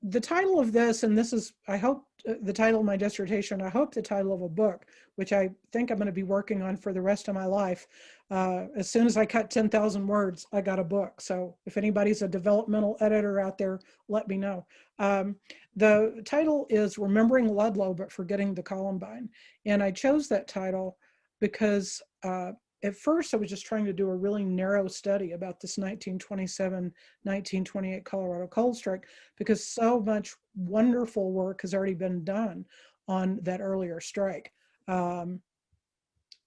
The title of this, and this is, I hope, the title of my dissertation, I hope the title of a book, which I think I'm going to be working on for the rest of my life. As soon as I cut 10,000 words, I got a book. So if anybody's a developmental editor out there, let me know. The title is Remembering Ludlow, but Forgetting the Columbine. And I chose that title because at first I was just trying to do a really narrow study about this 1927-1928 Colorado coal strike, because so much wonderful work has already been done on that earlier strike. I'm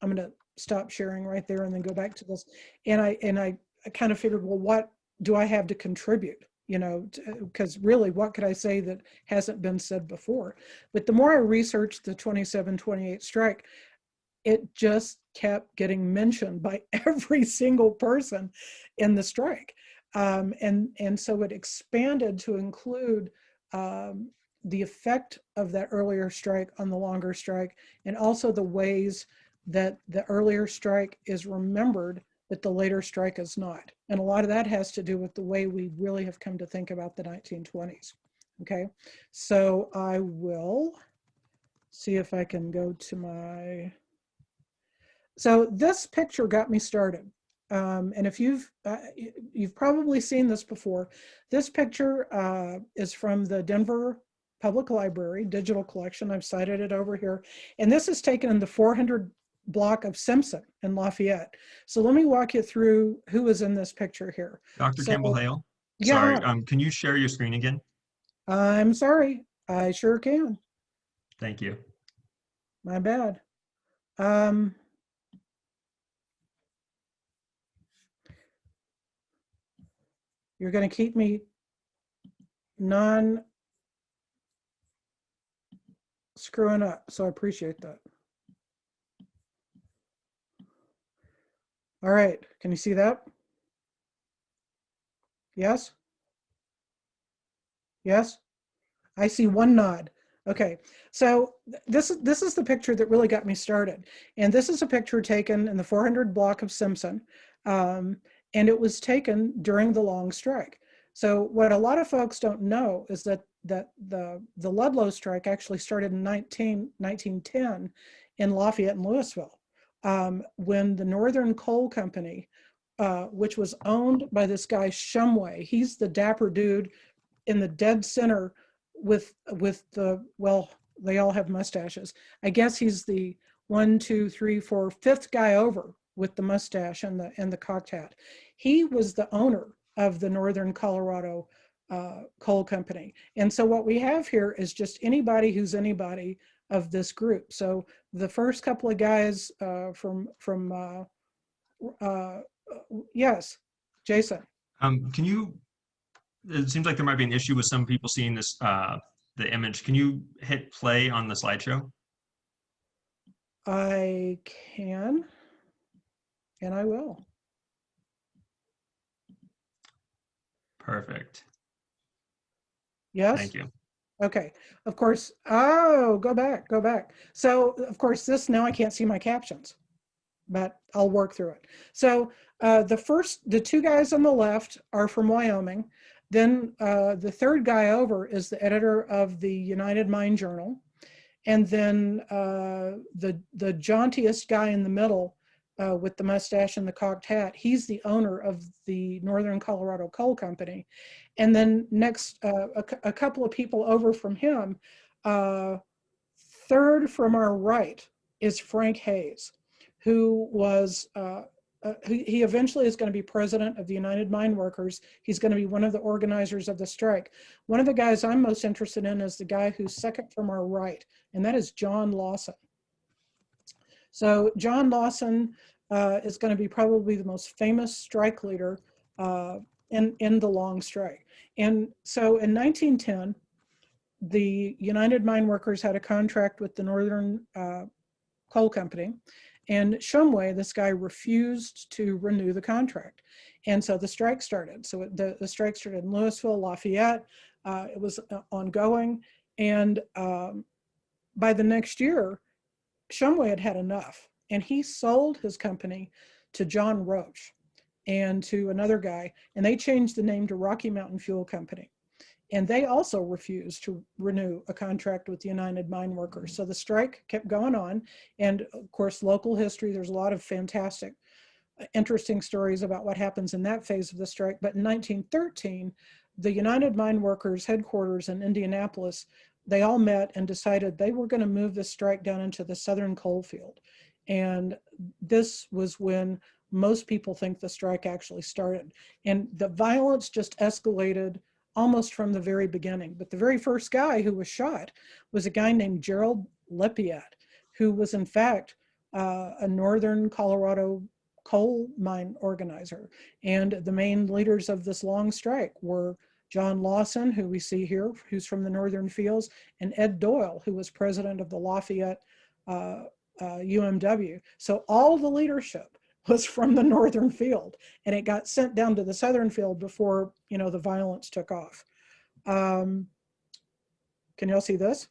going to stop sharing right there and then go back to this. And I kind of figured, well, what do I have to contribute? You know, because really, what could I say that hasn't been said before? But the more I researched the 27-28 strike, it just kept getting mentioned by every single person in the strike. And so it expanded to include the effect of that earlier strike on the longer strike, and also the ways that the earlier strike is remembered, but the later strike is not. And a lot of that has to do with the way we really have come to think about the 1920s. Okay, so I will see if I can go to my... So this picture got me started. And if you've probably seen this before. This picture is from the Denver Public Library digital collection. I've cited it over here. And this is taken in the 400 block of Simpson in Lafayette. So let me walk you through who is in this picture here. Dr. Campbell-Hale? Yeah. Sorry, can you share your screen again? I'm sorry, I sure can. Thank you. My bad. You're going to keep me non-screwing up, so I appreciate that. All right, can you see that? Yes? Yes? I see one nod. Okay, so this is the picture that really got me started. And this is a picture taken in the 400 block of Simpson. And it was taken during the long strike. So what a lot of folks don't know is that the Ludlow strike actually started in 1910 in Lafayette and Louisville, when the Northern Coal Company, which was owned by this guy Shumway. He's the dapper dude in the dead center with the, well, they all have mustaches. I guess he's the 1, 2, 3, 4, 5th guy over with the mustache and the cocked hat. He was the owner of the Northern Colorado Coal Company. And so what we have here is just anybody who's anybody of this group. So the first couple of guys yes, Jason. Can you, it seems like there might be an issue with some people seeing this, the image. Can you hit play on the slideshow? I can, and I will. Perfect. Yes? Thank you. Okay, of course. Oh, go back. So of course now I can't see my captions, but I'll work through it. So the two guys on the left are from Wyoming. Then the third guy over is the editor of the United Mine Journal. And then the jauntiest guy in the middle with the mustache and the cocked hat, he's the owner of the Northern Colorado Coal Company. And then next, a couple of people over from him, third from our right is Frank Hayes, who was, he eventually is going to be president of the United Mine Workers. He's going to be one of the organizers of the strike. One of the guys I'm most interested in is the guy who's second from our right, and that is John Lawson. So John Lawson is going to be probably the most famous strike leader in the long strike. And so in 1910, the United Mine Workers had a contract with the Northern Coal Company, and Shumway, this guy, refused to renew the contract. And so the strike started. So the strike started in Louisville, Lafayette. It was ongoing. And by the next year, Shumway had had enough. And he sold his company to John Roach and to another guy. And they changed the name to Rocky Mountain Fuel Company. And they also refused to renew a contract with the United Mine Workers. So the strike kept going on. And of course, local history, there's a lot of fantastic, interesting stories about what happens in that phase of the strike. But in 1913, the United Mine Workers headquarters in Indianapolis, they all met and decided they were going to move the strike down into the southern coal field. And this was when most people think the strike actually started. And the violence just escalated almost from the very beginning. But the very first guy who was shot was a guy named Gerald Lepiat, who was in fact a northern Colorado coal mine organizer. And the main leaders of this long strike were John Lawson, who we see here, who's from the northern fields, and Ed Doyle, who was president of the Lafayette UMW. So all the leadership was from the northern field, and it got sent down to the southern field before, you know, the violence took off. Can y'all see this?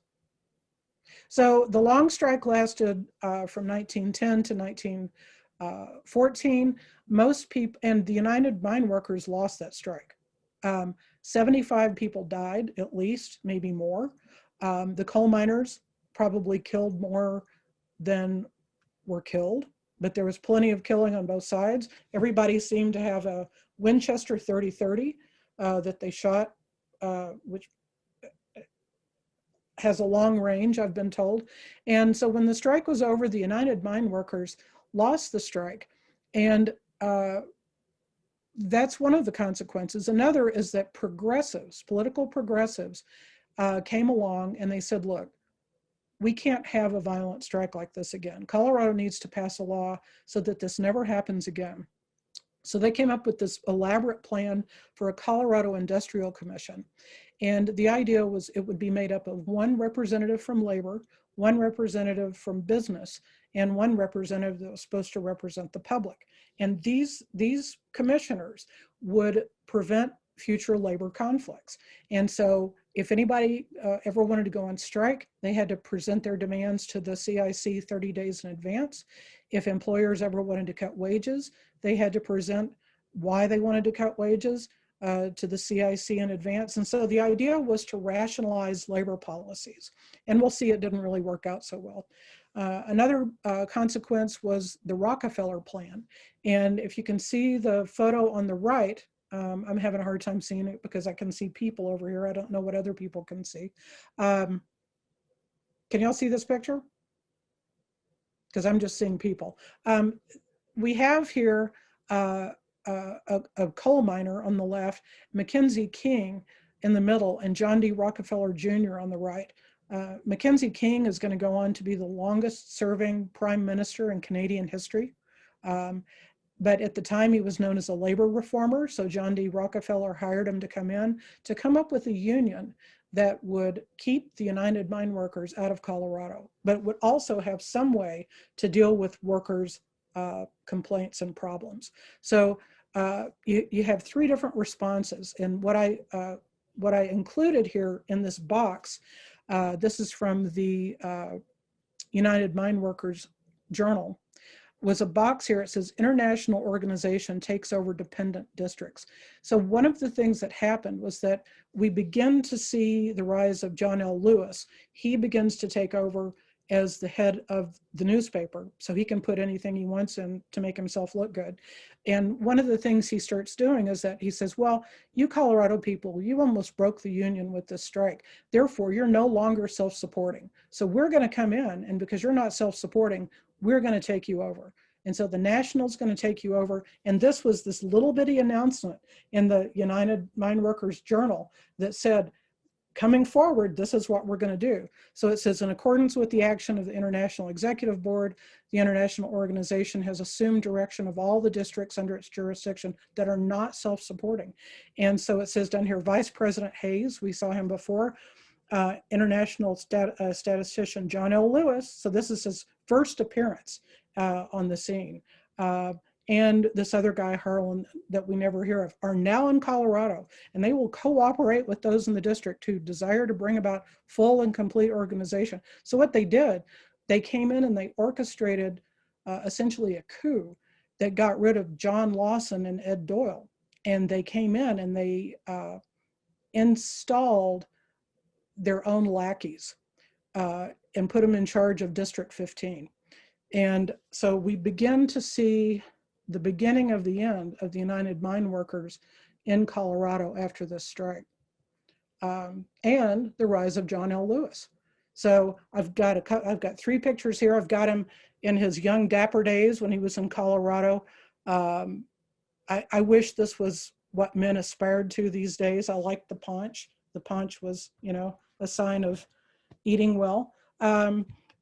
So the long strike lasted from 1910 to 1914. Most people, and the United Mine Workers lost that strike. 75 people died, at least, maybe more. The coal miners probably killed more than were killed, but there was plenty of killing on both sides. Everybody seemed to have a Winchester 30-30 that they shot, which has a long range, I've been told. And so when the strike was over, the United Mine Workers lost the strike. And that's one of the consequences. Another is that progressives, political progressives, came along and they said, look, we can't have a violent strike like this again. Colorado needs to pass a law so that this never happens again. So they came up with this elaborate plan for a Colorado Industrial Commission. And the idea was it would be made up of one representative from labor, one representative from business, and one representative that was supposed to represent the public. And these commissioners would prevent future labor conflicts. And so if anybody ever wanted to go on strike, they had to present their demands to the CIC 30 days in advance. If employers ever wanted to cut wages, they had to present why they wanted to cut wages to the CIC in advance. And so the idea was to rationalize labor policies. And we'll see it didn't really work out so well. Another consequence was the Rockefeller Plan. And if you can see the photo on the right, I'm having a hard time seeing it because I can see people over here. I don't know what other people can see. Can y'all see this picture? Because I'm just seeing people. We have here a coal miner on the left, Mackenzie King in the middle, and John D. Rockefeller Jr. on the right. Mackenzie King is going to go on to be the longest serving prime minister in Canadian history. But at the time he was known as a labor reformer. So John D. Rockefeller hired him to come up with a union that would keep the United Mine Workers out of Colorado, but would also have some way to deal with workers' complaints and problems. So you have three different responses. And what I included here in this box, this is from the United Mine Workers Journal, was a box here. It says international organization takes over dependent districts. So one of the things that happened was that we begin to see the rise of John L. Lewis. He begins to take over as the head of the newspaper, so he can put anything he wants in to make himself look good. And one of the things he starts doing is that he says, well, you Colorado people, you almost broke the union with this strike. Therefore, you're no longer self-supporting. So we're going to come in, and because you're not self-supporting, we're going to take you over. And so the National's going to take you over. And this was this little bitty announcement in the United Mine Workers Journal that said, coming forward, this is what we're going to do. So it says, in accordance with the action of the International Executive Board, the international organization has assumed direction of all the districts under its jurisdiction that are not self-supporting. And so it says down here, Vice President Hayes, we saw him before, international statistician John L. Lewis, so this is his first appearance on the scene, and this other guy, Harlan, that we never hear of, are now in Colorado, and they will cooperate with those in the district who desire to bring about full and complete organization. So what they did, they came in and they orchestrated essentially a coup that got rid of John Lawson and Ed Doyle. And they came in and they installed their own lackeys and put them in charge of District 15. And so we begin to see the beginning of the end of the United Mine Workers in Colorado after this strike, and the rise of John L. Lewis. So I've got 3 pictures here. I've got him in his young dapper days when he was in Colorado. I wish this was what men aspired to these days. I like the paunch. The paunch was, you know, a sign of eating well.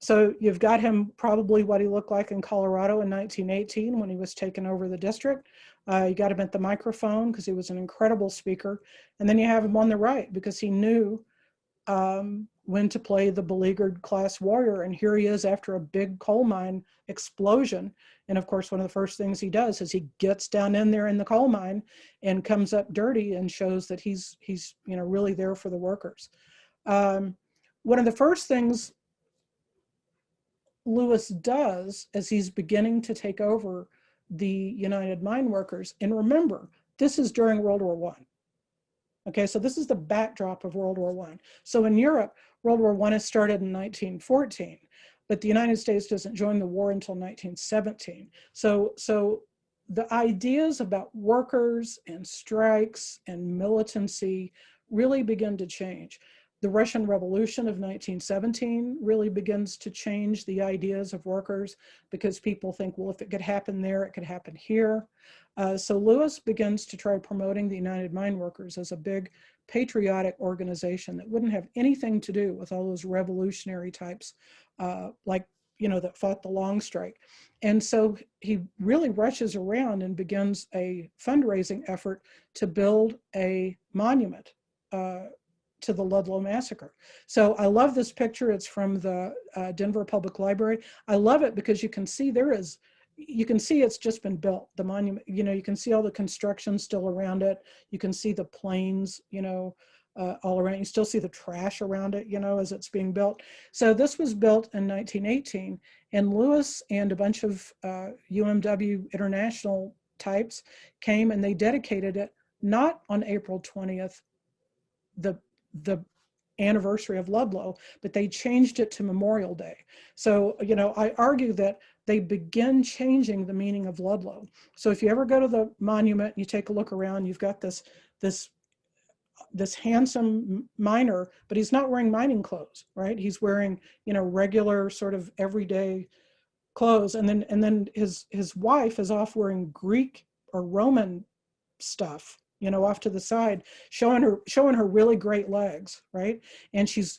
So you've got him probably what he looked like in Colorado in 1918 when he was taking over the district. You got him at the microphone because he was an incredible speaker. And then you have him on the right because he knew when to play the beleaguered class warrior. And here he is after a big coal mine explosion. And of course, one of the first things he does is he gets down in there in the coal mine and comes up dirty and shows that he's you know, really there for the workers. One of the first things Lewis does as he's beginning to take over the United Mine Workers, and remember, this is during World War I. Okay, so this is the backdrop of World War I. So in Europe, World War I has started in 1914, but the United States doesn't join the war until 1917. So the ideas about workers and strikes and militancy really begin to change. The Russian Revolution of 1917 really begins to change the ideas of workers because people think, well, if it could happen there, it could happen here. So Lewis begins to try promoting the United Mine Workers as a big patriotic organization that wouldn't have anything to do with all those revolutionary types like, you know, that fought the long strike. And so he really rushes around and begins a fundraising effort to build a monument to the Ludlow massacre. So I love this picture. It's from the Denver Public Library. I love it because you can see it's just been built, the monument, you know, you can see all the construction still around it. You can see the planes, you know, all around. You still see the trash around it, you know, as it's being built. So this was built in 1918, and Lewis and a bunch of UMW international types came and they dedicated it not on April 20th, the anniversary of Ludlow, but they changed it to Memorial Day. So, you know, I argue that they begin changing the meaning of Ludlow. So if you ever go to the monument, you take a look around, you've got this handsome miner, but he's not wearing mining clothes, right? He's wearing, you know, regular sort of everyday clothes. And then his wife is off wearing Greek or Roman stuff, you know, off to the side, showing her really great legs, right? And she's,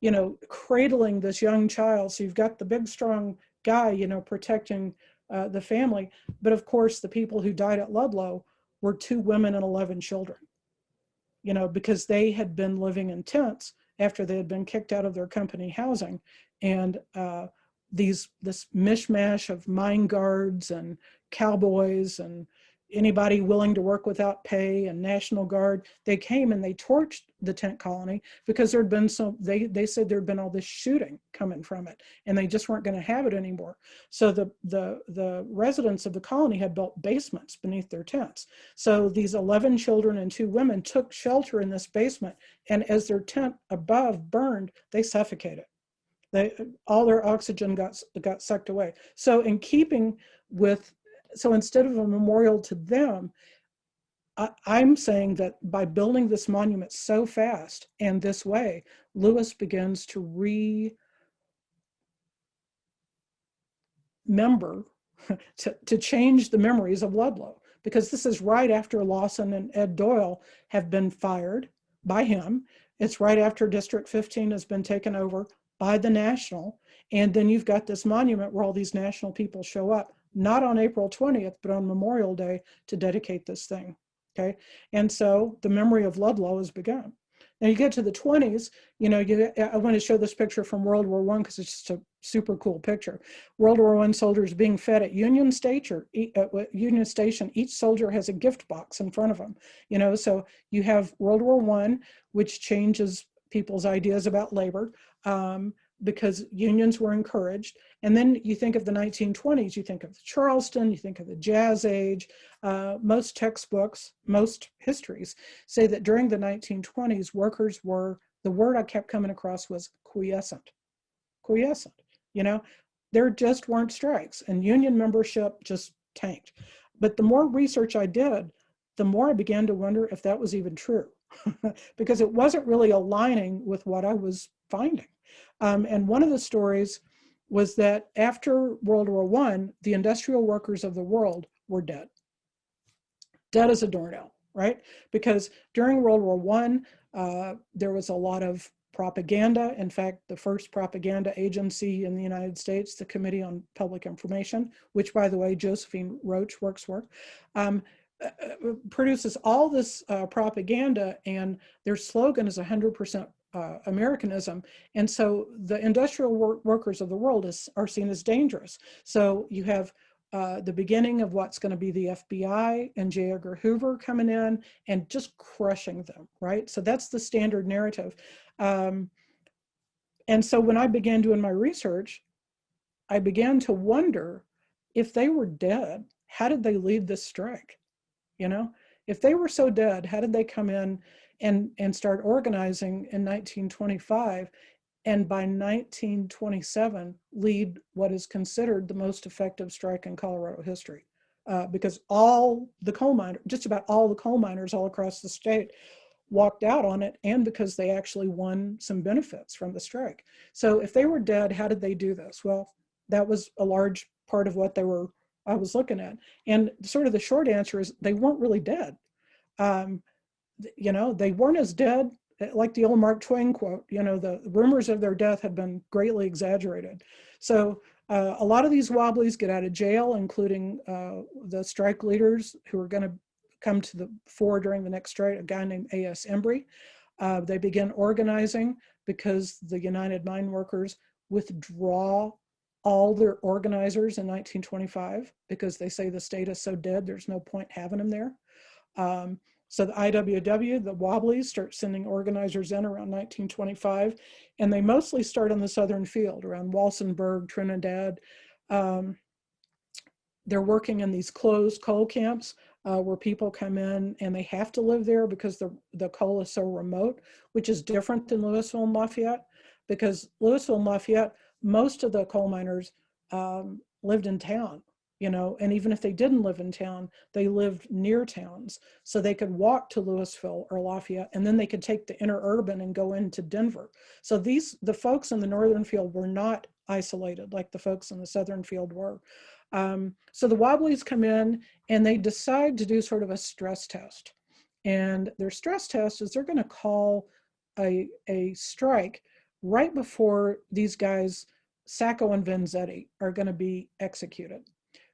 you know, cradling this young child. So you've got the big, strong guy, you know, protecting the family. But of course, the people who died at Ludlow were 2 women and 11 children, you know, because they had been living in tents after they had been kicked out of their company housing. And this mishmash of mine guards and cowboys and anybody willing to work without pay and National Guard, they came and they torched the tent colony because there'd been they said there'd been all this shooting coming from it and they just weren't going to have it anymore. So the residents of the colony had built basements beneath their tents. So these 11 children and 2 women took shelter in this basement, and as their tent above burned, they suffocated. All their oxygen got sucked away. So in keeping with, so instead of a memorial to them, I'm saying that by building this monument so fast and this way, Lewis begins to remember, to change the memories of Ludlow, because this is right after Lawson and Ed Doyle have been fired by him. It's right after District 15 has been taken over by the National. And then you've got this monument where all these national people show up, not on April 20th, but on Memorial Day to dedicate this thing, okay? And so the memory of Ludlow has begun. Now you get to the 20s, you know, I want to show this picture from World War I because it's just a super cool picture. World War I soldiers being fed at Union Station. Each soldier has a gift box in front of them, you know, so you have World War I, which changes people's ideas about labor. because unions were encouraged. And then you think of the 1920s, you think of Charleston, you think of the Jazz Age. Most textbooks, most histories say that during the 1920s, workers were, the word I kept coming across was quiescent. Quiescent, you know, there just weren't strikes and union membership just tanked. But the more research I did, the more I began to wonder if that was even true, because it wasn't really aligning with what I was finding. And one of the stories was that after World War I, the industrial workers of the world were dead. Dead as a doornail, right? Because during World War I, there was a lot of propaganda. In fact, the first propaganda agency in the United States, the Committee on Public Information, which, by the way, Josephine Roach works for, produces all this propaganda, and their slogan is 100% Americanism. And so the industrial workers of the world are seen as dangerous. So you have the beginning of what's going to be the FBI and J. Edgar Hoover coming in and just crushing them, right? So that's the standard narrative. And so when I began doing my research, I began to wonder, if they were dead, how did they lead this strike? You know, if they were so dead, how did they come in and start organizing in 1925, and by 1927 lead what is considered the most effective strike in Colorado history? Because all the coal miners, just about all the coal miners all across the state, walked out on it, and because they actually won some benefits from the strike. So if they were dead, how did they do this? Well, that was a large part of what I was looking at. And sort of the short answer is they weren't really dead. You know, they weren't as dead, like the old Mark Twain quote, you know, the rumors of their death had been greatly exaggerated. So a lot of these Wobblies get out of jail, including the strike leaders who are going to come to the fore during the next strike, a guy named A.S. Embry. They begin organizing because the United Mine Workers withdraw all their organizers in 1925 because they say the state is so dead, there's no point having them there. So the IWW, the Wobblies, start sending organizers in around 1925, and they mostly start on the southern field around Walsenburg, Trinidad. They're working in these closed coal camps where people come in and they have to live there because the coal is so remote, which is different than Louisville and Lafayette, because Louisville and Lafayette, most of the coal miners lived in town, you know, and even if they didn't live in town, they lived near towns. So they could walk to Louisville or Lafayette, and then they could take the interurban and go into Denver. So the folks in the northern field were not isolated like the folks in the southern field were. So the Wobblies come in and they decide to do sort of a stress test. And their stress test is they're going to call a strike right before these guys, Sacco and Vanzetti, are going to be executed.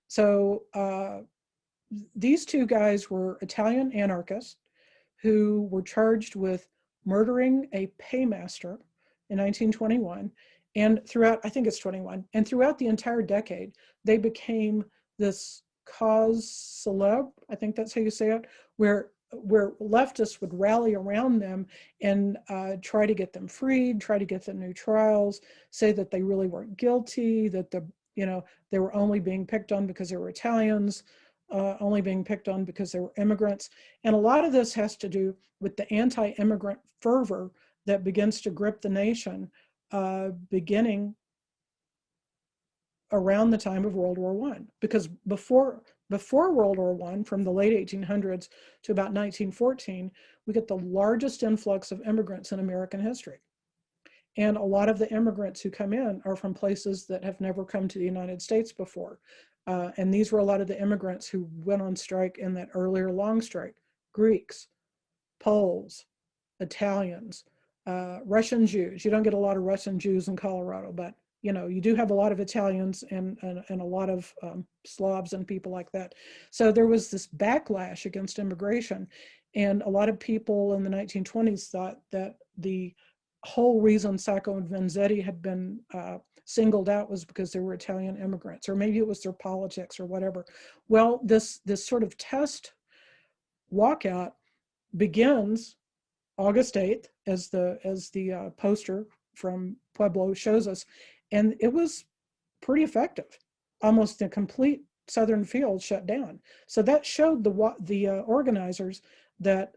So these two guys were Italian anarchists who were charged with murdering a paymaster in 1921. And throughout, I think it's 21, and throughout the entire decade, they became this cause célèbre, I think that's how you say it, where leftists would rally around them and try to get them freed, try to get them new trials, say that they really weren't guilty, that they were only being picked on because they were Italians, only being picked on because they were immigrants. And a lot of this has to do with the anti-immigrant fervor that begins to grip the nation beginning around the time of World War I. Because before World War I, from the late 1800s to about 1914, we get the largest influx of immigrants in American history. And a lot of the immigrants who come in are from places that have never come to the United States before. And these were a lot of the immigrants who went on strike in that earlier long strike: Greeks, Poles, Italians, Russian Jews. You don't get a lot of Russian Jews in Colorado, but you do have a lot of Italians and a lot of Slavs and people like that. So there was this backlash against immigration, and a lot of people in the 1920s thought that the whole reason Sacco and Vanzetti had been singled out was because they were Italian immigrants, or maybe it was their politics or whatever. Well, this sort of test walkout begins August 8th, as the poster from Pueblo shows us. And it was pretty effective. Almost a complete southern field shut down. So that showed the organizers that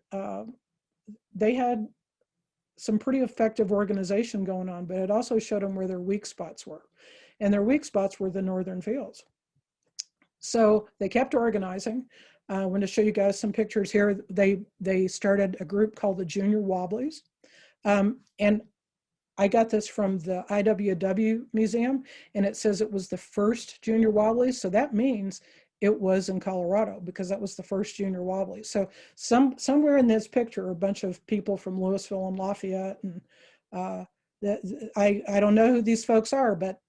they had some pretty effective organization going on, but it also showed them where their weak spots were. And their weak spots were the northern fields. So they kept organizing. I want to show you guys some pictures here. They started a group called the Junior Wobblies. And I got this from the IWW Museum, and it says it was the first Junior Wobblies. So that means it was in Colorado, because that was the first Junior Wobblies. So somewhere in this picture are a bunch of people from Louisville and Lafayette. And I don't know who these folks are, but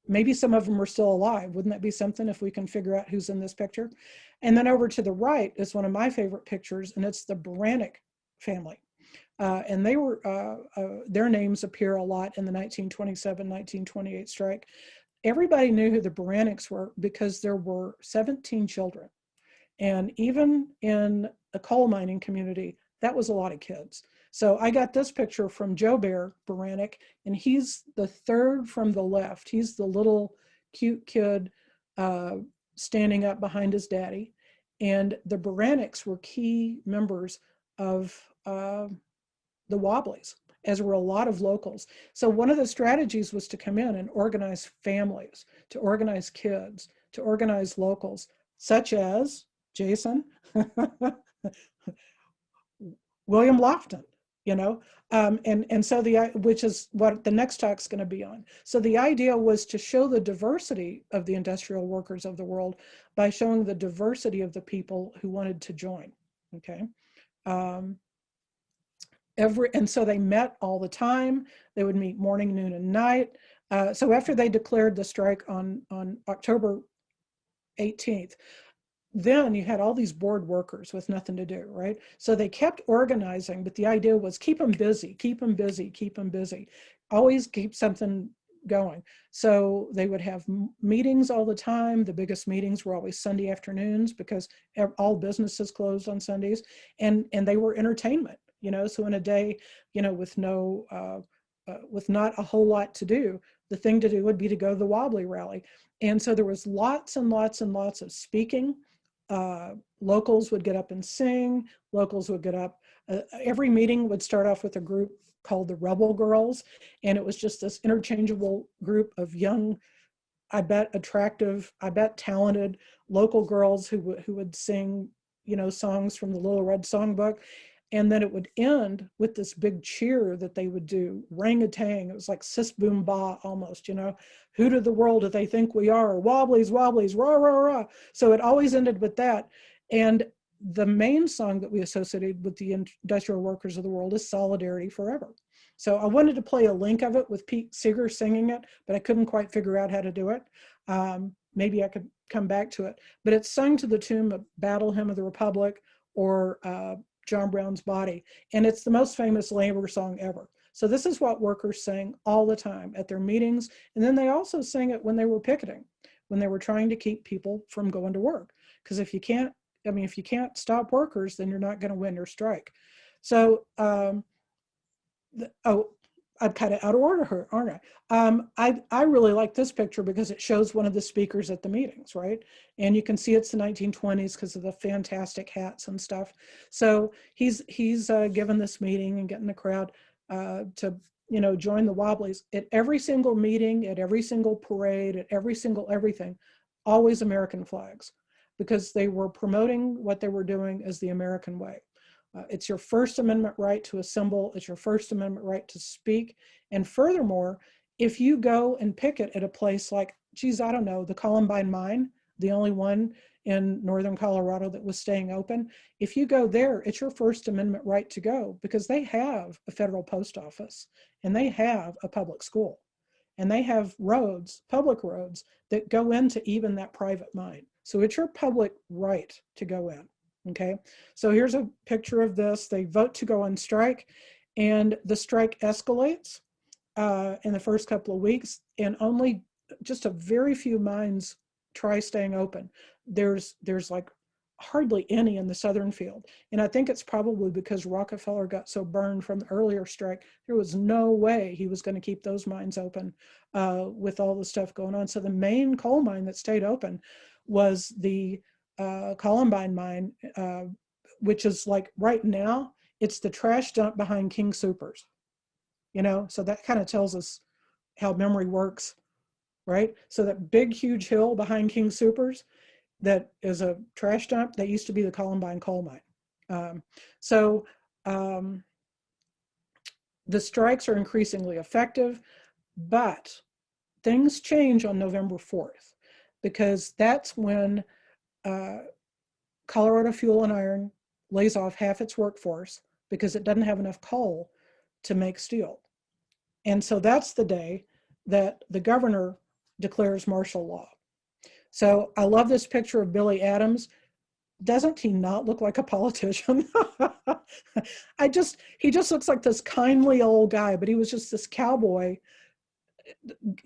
maybe some of them are still alive. Wouldn't that be something if we can figure out who's in this picture? And then over to the right is one of my favorite pictures, and it's the Branic family. And they were, their names appear a lot in the 1927, 1928 strike. Everybody knew who the Branics were because there were 17 children. And even in a coal mining community, that was a lot of kids. So I got this picture from Joe Bear Branic, and he's the third from the left. He's the little cute kid standing up behind his daddy. And the Branics were key members of the Wobblies, as were a lot of locals. So one of the strategies was to come in and organize families, to organize kids, to organize locals, such as Jason, William Lofton, you know, and so which is what the next talk's going to be on. So the idea was to show the diversity of the industrial workers of the world by showing the diversity of the people who wanted to join. Okay. And so they met all the time. They would meet morning, noon, and night. So after they declared the strike on October 18th, then you had all these bored workers with nothing to do, right? So they kept organizing, but the idea was keep them busy, keep them busy, keep them busy. Always keep something going. So they would have meetings all the time. The biggest meetings were always Sunday afternoons because all businesses closed on Sundays, and they were entertainment. You know, so in a day, you know, with not a whole lot to do, the thing to do would be to go to the Wobbly rally. And so there was lots and lots and lots of speaking. Locals would get up and sing. Locals would get up. Every meeting would start off with a group called the Rebel Girls. And it was just this interchangeable group of young, I bet attractive, I bet talented local girls who would sing, you know, songs from the Little Red Songbook. And then it would end with this big cheer that they would do, rang-a-tang. It was like sis boom ba almost, you know. Who to the world do they think we are? Wobblies, wobblies, rah, rah, rah. So it always ended with that. And the main song that we associated with the industrial workers of the world is Solidarity Forever. So I wanted to play a link of it with Pete Seeger singing it, but I couldn't quite figure out how to do it. Maybe I could come back to it. But it's sung to the tune of Battle Hymn of the Republic or John Brown's Body. And it's the most famous labor song ever. So this is what workers sang all the time at their meetings. And then they also sang it when they were picketing, when they were trying to keep people from going to work. Because if you can't stop workers, then you're not going to win your strike. So, I'm kind of out of order here, aren't I? I really like this picture because it shows one of the speakers at the meetings, right? And you can see it's the 1920s because of the fantastic hats and stuff. So he's given this meeting and getting the crowd to, you know, join the Wobblies. At every single meeting, at every single parade, at every single everything, always American flags, because they were promoting what they were doing as the American way. It's your First Amendment right to assemble. It's your First Amendment right to speak. And furthermore, if you go and picket at a place like, geez, I don't know, the Columbine mine, the only one in northern Colorado that was staying open, if you go there, it's your First Amendment right to go, because they have a federal post office and they have a public school and they have roads, public roads that go into even that private mine. So it's your public right to go in. Okay, so here's a picture of this. They vote to go on strike, and the strike escalates in the first couple of weeks, and only just a very few mines try staying open. There's like hardly any in the southern field. And I think it's probably because Rockefeller got so burned from the earlier strike, there was no way he was going to keep those mines open with all the stuff going on. So the main coal mine that stayed open was the Columbine mine, which is like right now, it's the trash dump behind King Soopers, so that kind of tells us how memory works, right? So that big, huge hill behind King Soopers, that is a trash dump, that used to be the Columbine coal mine. The strikes are increasingly effective, but things change on November 4th, because that's when Colorado Fuel and Iron lays off half its workforce because it doesn't have enough coal to make steel. And so that's the day that the governor declares martial law. So I love this picture of Billy Adams. Doesn't he not look like a politician? He just looks like this kindly old guy, but he was just this cowboy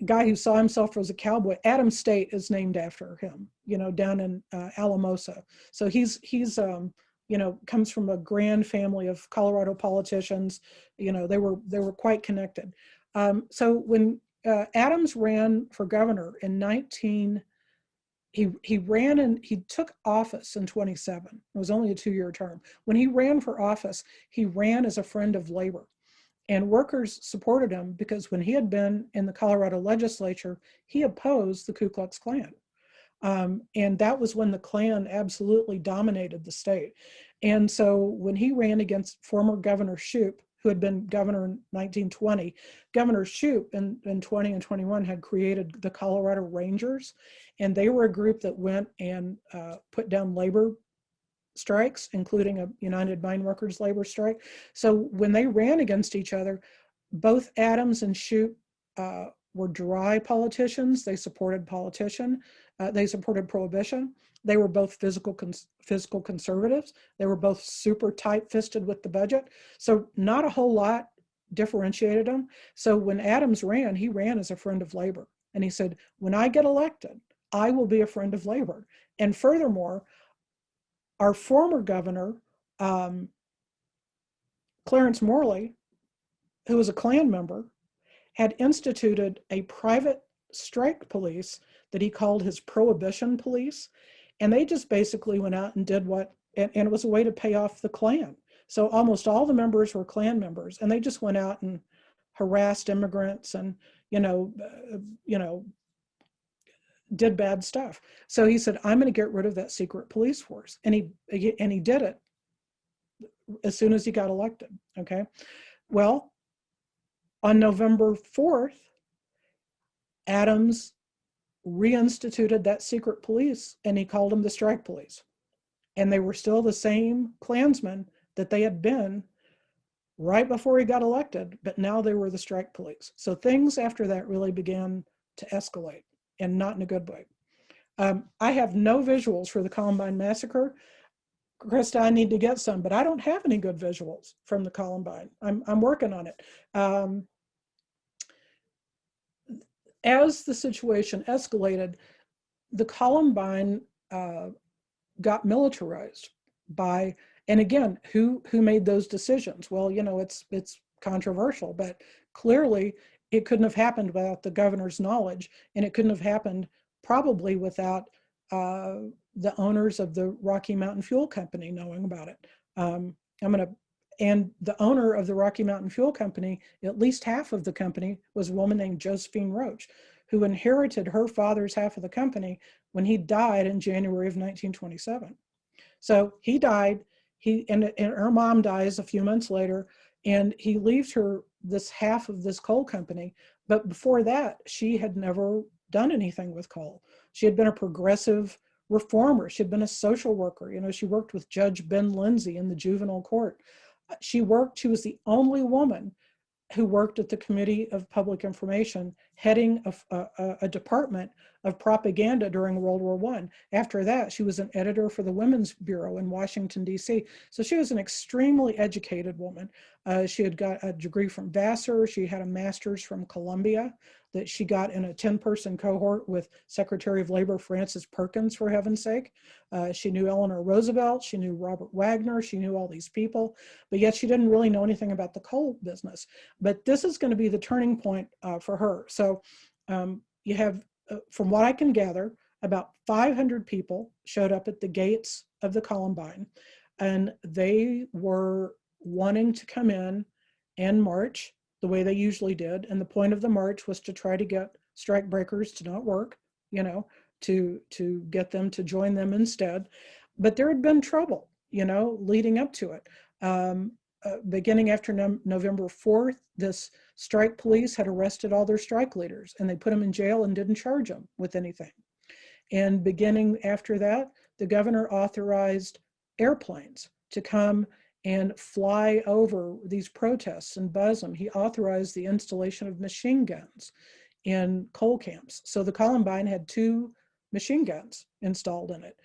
guy who saw himself as a cowboy. Adams State is named after him, down in Alamosa. So he's comes from a grand family of Colorado politicians. They were quite connected. So when Adams ran for governor in he took office in 27. It was only a 2-year term. When he ran for office, he ran as a friend of labor. And workers supported him because when he had been in the Colorado legislature, he opposed the Ku Klux Klan. And that was when the Klan absolutely dominated the state. And so when he ran against former Governor Shoup, who had been governor in 1920, Governor Shoup in 20 and 21 had created the Colorado Rangers. And they were a group that went and put down labor strikes, including a United Mine Workers labor strike. So when they ran against each other, both Adams and Shoup were dry politicians. They supported they supported prohibition. They were both fiscal conservatives. They were both super tight-fisted with the budget. So not a whole lot differentiated them. So when Adams ran, he ran as a friend of labor. And he said, when I get elected, I will be a friend of labor. And furthermore, our former governor, Clarence Morley, who was a Klan member, had instituted a private strike police that he called his prohibition police. And they just basically went out and did and it was a way to pay off the Klan. So almost all the members were Klan members, and they just went out and harassed immigrants and, did bad stuff. So he said, I'm going to get rid of that secret police force. And he did it as soon as he got elected. Okay. Well, on November 4th, Adams reinstituted that secret police, and he called them the strike police. And they were still the same Klansmen that they had been right before he got elected, but now they were the strike police. So things after that really began to escalate, and not in a good way. I have no visuals for the Columbine massacre. Krista, I need to get some, but I don't have any good visuals from the Columbine. I'm working on it. As the situation escalated, the Columbine got militarized by, and again, who made those decisions? Well, it's controversial, but clearly it couldn't have happened without the governor's knowledge, and it couldn't have happened probably without the owners of the Rocky Mountain Fuel Company knowing about it. And the owner of the Rocky Mountain Fuel Company, at least half of the company, was a woman named Josephine Roach, who inherited her father's half of the company when he died in January of 1927. So he died, and her mom dies a few months later, and he leaves her this half of this coal company. But before that, she had never done anything with coal. She had been a progressive reformer. She had been a social worker. She worked with Judge Ben Lindsay in the juvenile court. She was the only woman who worked at the Committee of Public Information, heading a department of propaganda during World War I. After that, she was an editor for the Women's Bureau in Washington, D.C. So she was an extremely educated woman. She had got a degree from Vassar. She had a master's from Columbia. that she got in a 10-person cohort with Secretary of Labor Francis Perkins, for heaven's sake. She knew Eleanor Roosevelt, she knew Robert Wagner, she knew all these people, but yet she didn't really know anything about the coal business. But this is going to be the turning point for her. So you have, from what I can gather, about 500 people showed up at the gates of the Columbine, and they were wanting to come in and march the way they usually did. And the point of the march was to try to get strike breakers to not work, you know, to get them to join them instead. But there had been trouble, you know, leading up to it. Beginning after November 4th, this strike police had arrested all their strike leaders, and they put them in jail and didn't charge them with anything. And beginning after that, the governor authorized airplanes to come and fly over these protests and buzz them. He authorized the installation of machine guns in coal camps. So the Columbine had 2 machine guns installed in it.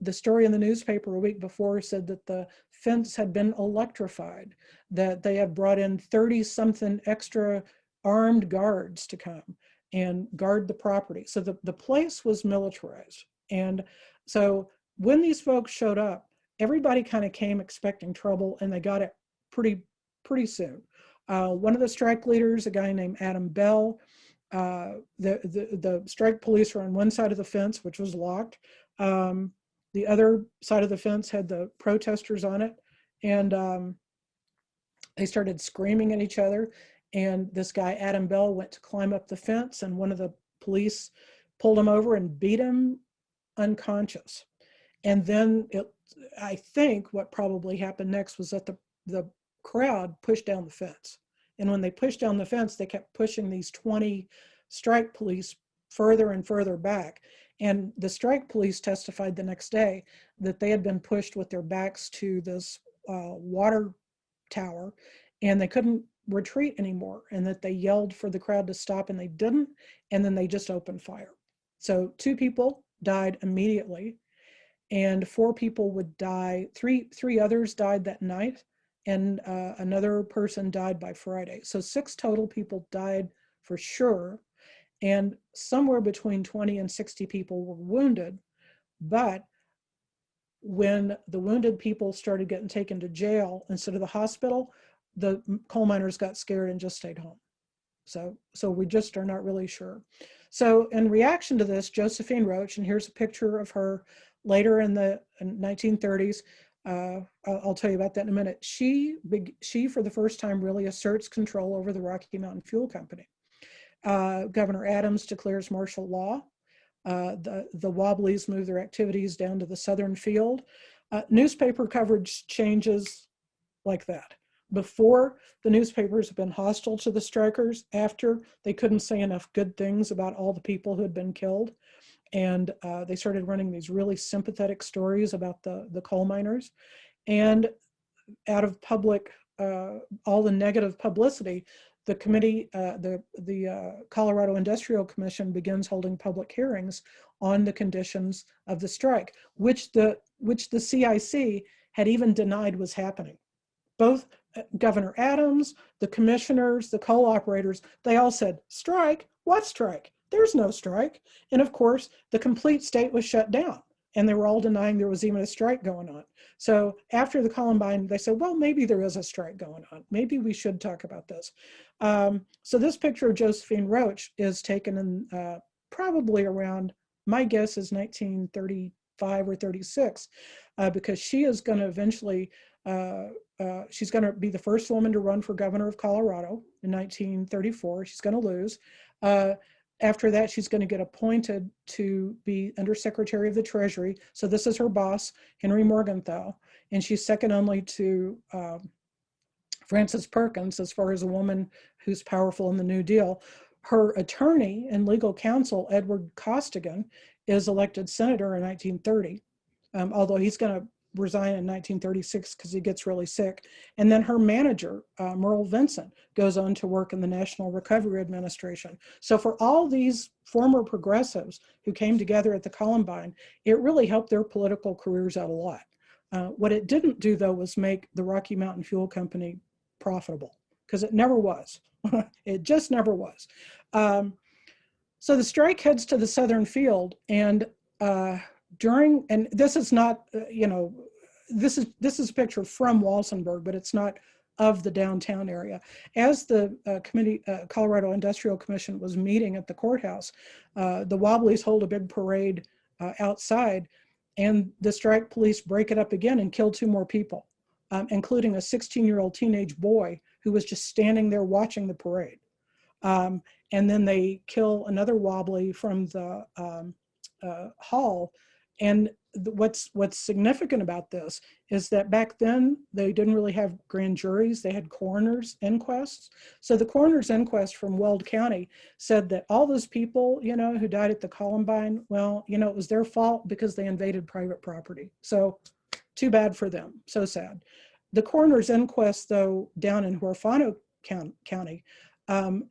The story in the newspaper a week before said that the fence had been electrified, that they had brought in 30-something extra armed guards to come and guard the property. So the place was militarized. And so when these folks showed up, everybody kind of came expecting trouble, and they got it pretty soon. One of the strike leaders, a guy named Adam Bell, the strike police were on one side of the fence, which was locked. The other side of the fence had the protesters on it, and they started screaming at each other. And this guy, Adam Bell, went to climb up the fence, and one of the police pulled him over and beat him unconscious. And then I think what probably happened next was that the crowd pushed down the fence. And when they pushed down the fence, they kept pushing these 20 strike police further and further back. And the strike police testified the next day that they had been pushed with their backs to this water tower, and they couldn't retreat anymore, and that they yelled for the crowd to stop, and they didn't, and then they just opened fire. So 2 people died immediately, and 4 people would die. Three others died that night, and another person died by Friday. So 6 total people died for sure, and somewhere between 20 and 60 people were wounded. But when the wounded people started getting taken to jail instead of the hospital, the coal miners got scared and just stayed home. So we just are not really sure. So in reaction to this, Josephine Roach, and here's a picture of her later in the 1930s, I'll tell you about that in a minute. She, for the first time, really asserts control over the Rocky Mountain Fuel Company. Governor Adams declares martial law. The Wobblies move their activities down to the southern field. Newspaper coverage changes like that. Before, the newspapers have been hostile to the strikers. After, they couldn't say enough good things about all the people who had been killed. And they started running these really sympathetic stories about the coal miners. And out of public, all the negative publicity, the committee, the Colorado Industrial Commission begins holding public hearings on the conditions of the strike, which the CIC had even denied was happening. Both Governor Adams, the commissioners, the coal operators, they all said, strike? What strike? There's no strike. And of course, the complete state was shut down, and they were all denying there was even a strike going on. So after the Columbine, they said, well, maybe there is a strike going on. Maybe we should talk about this. So this picture of Josephine Roach is taken in probably around, my guess is 1935 or 36, because she is going to eventually, she's going to be the first woman to run for governor of Colorado in 1934. She's going to lose. After that, she's going to get appointed to be Undersecretary of the Treasury. So this is her boss, Henry Morgenthau, and she's second only to Frances Perkins as far as a woman who's powerful in the New Deal. Her attorney and legal counsel, Edward Costigan, is elected senator in 1930, although he's going to resign in 1936 because he gets really sick. And then her manager, Merle Vincent, goes on to work in the National Recovery Administration. So for all these former progressives who came together at the Columbine, it really helped their political careers out a lot. What it didn't do, though, was make the Rocky Mountain Fuel Company profitable, because it never was. It just never was. So the strike heads to the southern field, and and this is not, this is a picture from Walsenburg, but it's not of the downtown area. As the Colorado Industrial Commission was meeting at the courthouse, the Wobblies hold a big parade outside, and the strike police break it up again and kill 2 more people, including a 16-year-old teenage boy who was just standing there watching the parade. And then they kill another Wobbly from the hall. And what's significant about this is that back then they didn't really have grand juries, they had coroner's inquests. So the coroner's inquest from Weld County said that all those people, who died at the Columbine, well, it was their fault because they invaded private property. So too bad for them, so sad. The coroner's inquest, though, down in Huerfano County,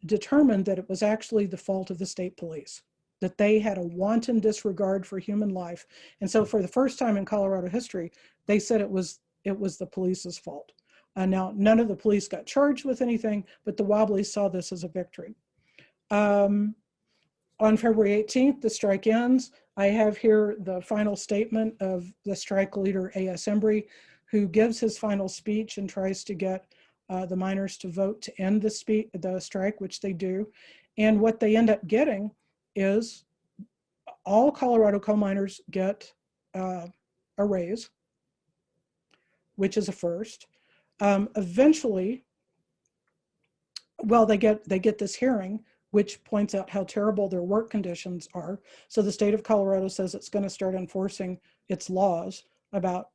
determined that it was actually the fault of the state police, that they had a wanton disregard for human life. And so for the first time in Colorado history, they said it was the police's fault. Now, none of the police got charged with anything, but the Wobblies saw this as a victory. On February 18th, the strike ends. I have here the final statement of the strike leader, A.S. Embry, who gives his final speech and tries to get the miners to vote to end the strike, which they do. And what they end up getting is all Colorado coal miners get a raise, which is a first. Eventually, well, they get this hearing, which points out how terrible their work conditions are. So the state of Colorado says it's going to start enforcing its laws about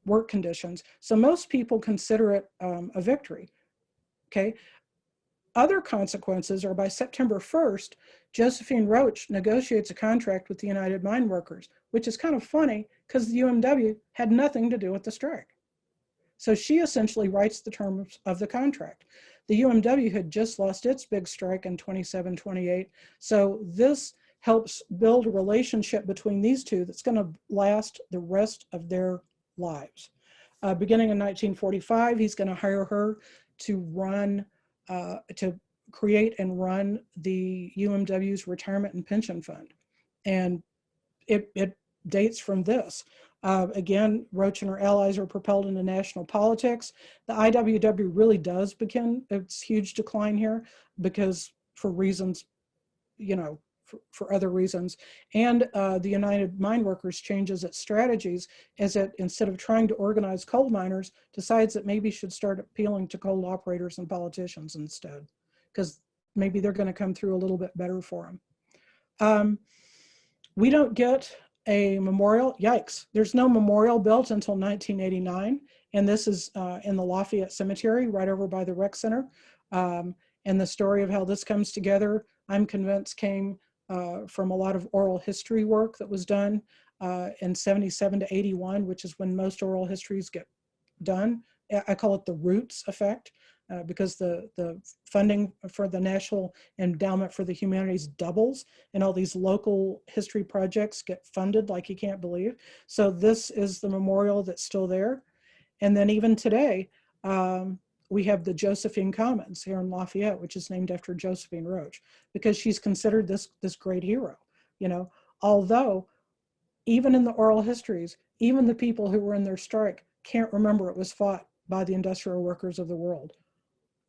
work conditions. So most people consider it a victory, okay? Other consequences are by September 1st, Josephine Roach negotiates a contract with the United Mine Workers, which is kind of funny because the UMW had nothing to do with the strike. So she essentially writes the terms of the contract. The UMW had just lost its big strike in 27-28. So this helps build a relationship between these two that's going to last the rest of their lives. Beginning in 1945, he's going to hire her to run, to create and run the UMW's retirement and pension fund. And it dates from this. Again, Roach and her allies are propelled into national politics. The IWW really does begin its huge decline here because for reasons, for other reasons. And the United Mine Workers changes its strategies as it, instead of trying to organize coal miners, decides that maybe should start appealing to coal operators and politicians instead, because maybe they're going to come through a little bit better for them. We don't get a memorial. Yikes. There's no memorial built until 1989. And this is in the Lafayette Cemetery right over by the Rec Center. And the story of how this comes together, I'm convinced, came from a lot of oral history work that was done in 77 to 81, which is when most oral histories get done. I call it the roots effect. Because the funding for the National Endowment for the Humanities doubles and all these local history projects get funded like you can't believe. So this is the memorial that's still there. And then even today, we have the Josephine Commons here in Lafayette, which is named after Josephine Roach, because she's considered this great hero. Although even in the oral histories, even the people who were in their strike can't remember it was fought by the industrial workers of the world.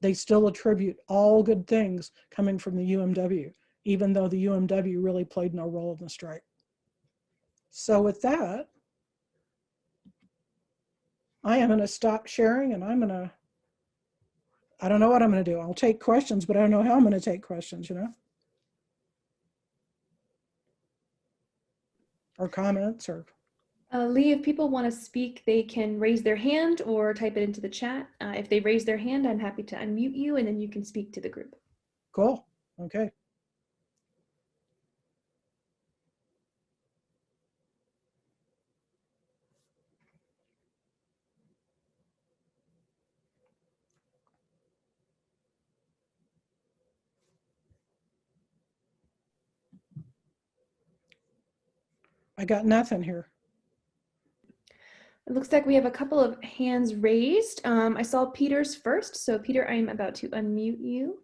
They still attribute all good things coming from the UMW, even though the UMW really played no role in the strike. So with that, I am going to stop sharing and I don't know what I'm going to do. I'll take questions, but I don't know how I'm going to take questions, or comments or. Leigh, if people want to speak, they can raise their hand or type it into the chat. If they raise their hand, I'm happy to unmute you and then you can speak to the group. Cool. Okay. I got nothing here. It looks like we have a couple of hands raised. I saw Peter's first. So Peter, I'm about to unmute you.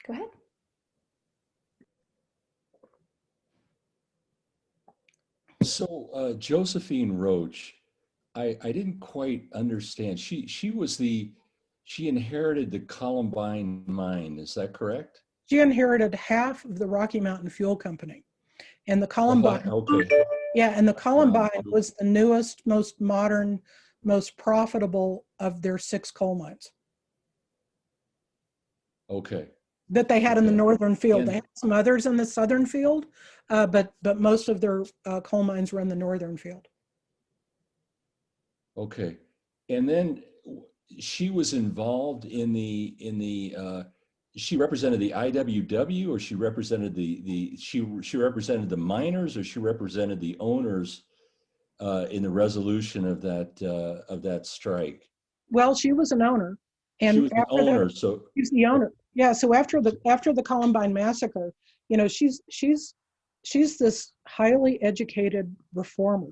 Go ahead. So Josephine Roach, I didn't quite understand. She inherited the Columbine mine. Is that correct? She inherited half of the Rocky Mountain Fuel Company. And the Columbine, Okay. yeah, and the Columbine was the newest, most modern, most profitable of their 6 coal mines Okay. that they had in the Okay. northern field. And They had some others in the southern field, but most of their coal mines were in the northern field. okay. And then she was involved in she represented the IWW, or she represented she represented the miners, or she represented the owners in the resolution of that strike. Well, she was an owner, She and was the after that, owner, so she's the owner. Yeah. So after the Columbine massacre, you know, she's this highly educated reformer,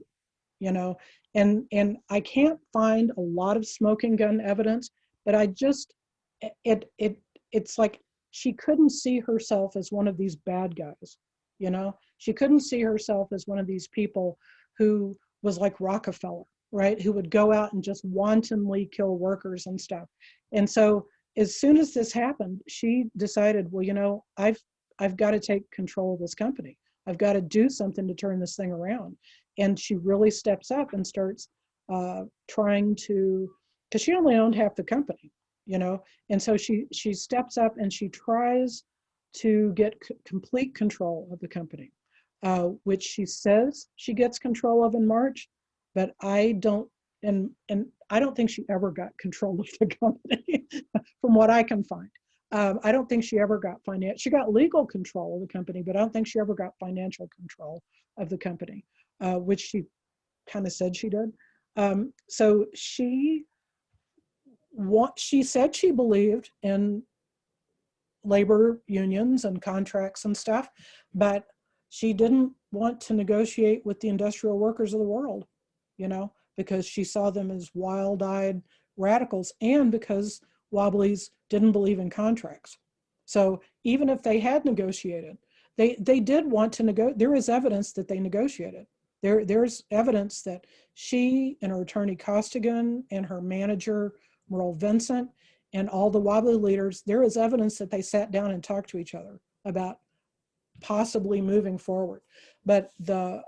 you know, and I can't find a lot of smoking gun evidence, but I just it's like she couldn't see herself as one of these bad guys, you know. She couldn't see herself as one of these people who was like Rockefeller, right? Who would go out and just wantonly kill workers and stuff. And so as soon as this happened, she decided, well, you know, I've got to take control of this company. I've got to do something to turn this thing around. And she really steps up and starts trying to, because she only owned half the company, you know. And so she steps up and she tries to get complete control of the company, which she says she gets control of in March, but I don't, and I don't think she ever got control of the company from what I can find. I don't think she ever got she got legal control of the company, but I don't think she ever got financial control of the company, which she kind of said she did. So she said she believed in labor unions and contracts and stuff, but she didn't want to negotiate with the industrial workers of the world, you know, because she saw them as wild-eyed radicals, and because Wobblies didn't believe in contracts. So even if they had negotiated, they did want to negotiate. There is evidence that they negotiated. There's evidence that she and her attorney Costigan and her manager Merle Vincent and all the Wobbly leaders, there is evidence that they sat down and talked to each other about possibly moving forward. But the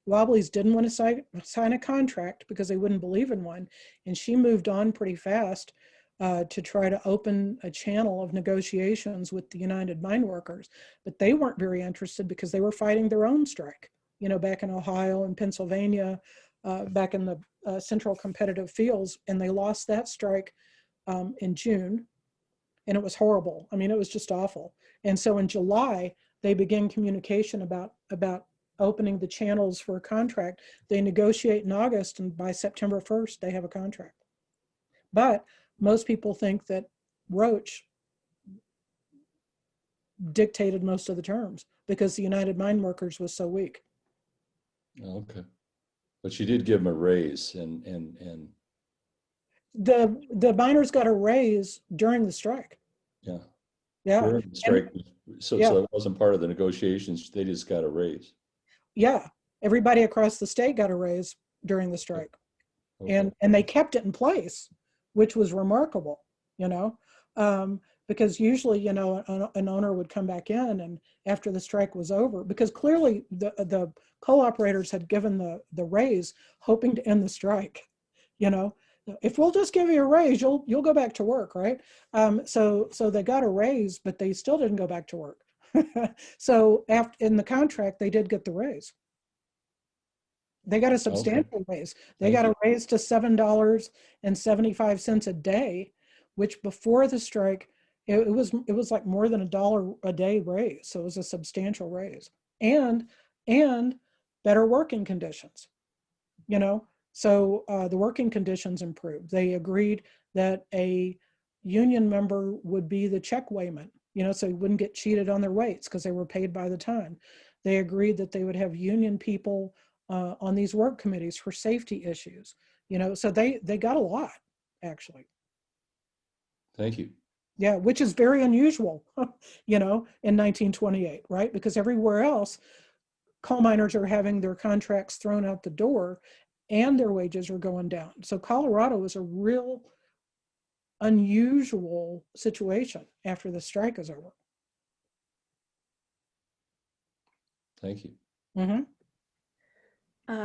Wobblies didn't want to sign a contract because they wouldn't believe in one. And she moved on pretty fast to try to open a channel of negotiations with the United Mine Workers. But they weren't very interested because they were fighting their own strike, you know, back in Ohio and Pennsylvania, back in the Central Competitive Fields. And they lost that strike in June, and it was horrible. I mean, it was just awful. And so in July, they begin communication about opening the channels for a contract. They negotiate in August, and by September 1st, they have a contract. But most people think that Roach dictated most of the terms because the United Mine Workers was so weak. okay. But she did give him a raise, and the miners got a raise during the strike. yeah. Yeah. During the strike, so it wasn't part of the negotiations. They just got a raise. Yeah. Everybody across the state got a raise during the strike. Okay. And they kept it in place, which was remarkable, you know, because usually, you know, an owner would come back in and after the strike was over, because clearly the coal operators had given the raise hoping to end the strike, you know. If we'll just give you a raise, you'll go back to work, right? So they got a raise, but they still didn't go back to work. So in the contract, they did get the raise. They got a substantial raise. They got a raise to $7.75 a day, which before the strike, it was like more than $1 a day raise. So it was a substantial raise, and better working conditions, you know. So the working conditions improved. They agreed that a union member would be the check weighman, you know, so he wouldn't get cheated on their weights because they were paid by the ton. They agreed that they would have union people on these work committees for safety issues, you know. So they got a lot, actually. Thank you. Yeah, which is very unusual, you know, in 1928, right? Because everywhere else, coal miners are having their contracts thrown out the door and their wages are going down. So Colorado is a real unusual situation after the strike is over. Thank you. Mm-hmm.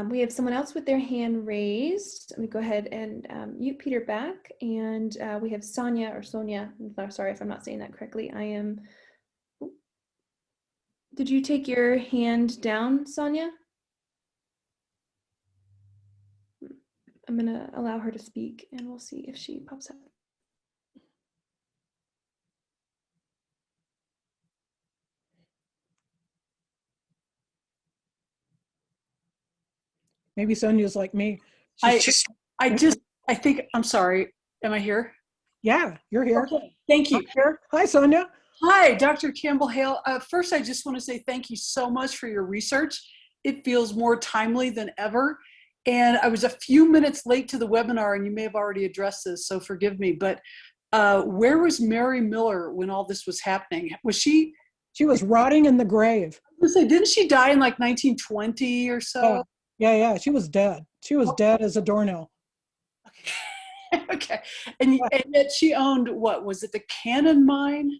We have someone else with their hand raised. I'm gonna go ahead and mute Peter back. And we have Sonia or Sonia. I'm sorry if I'm not saying that correctly. Did you take your hand down, Sonia? I'm gonna allow her to speak and we'll see if she pops up. Maybe Sonia's like me. I She's I think, I'm sorry. Am I here? yeah, you're here. Okay, thank you. Here. Hi, Sonia. Hi, Dr. Campbell-Hale. First, I just want to say thank you so much for your research. It feels more timely than ever. And I was a few minutes late to the webinar, and you may have already addressed this, so forgive me. But where was Mary Miller when all this was happening? Was she? She was rotting in the grave. I was gonna say, didn't she die in like 1920 or so? Yeah. She was dead. She was dead as a doornail. Okay. And yet she owned, what was it, the Cannon Mine?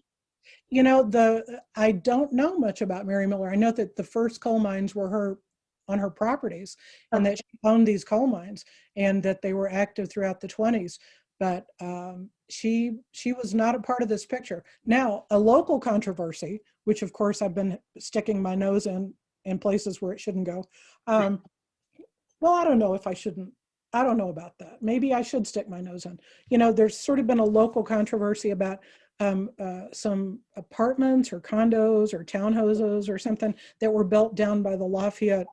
You know, I don't know much about Mary Miller. I know that the first coal mines were on her properties, and that she owned these coal mines, and that they were active throughout the 20s. But she was not a part of this picture. Now, a local controversy, which of course I've been sticking my nose in places where it shouldn't go. Well, I don't know if I shouldn't. I don't know about that. Maybe I should stick my nose in. You know, there's sort of been a local controversy about some apartments or condos or townhouses or something that were built down by the Lafayette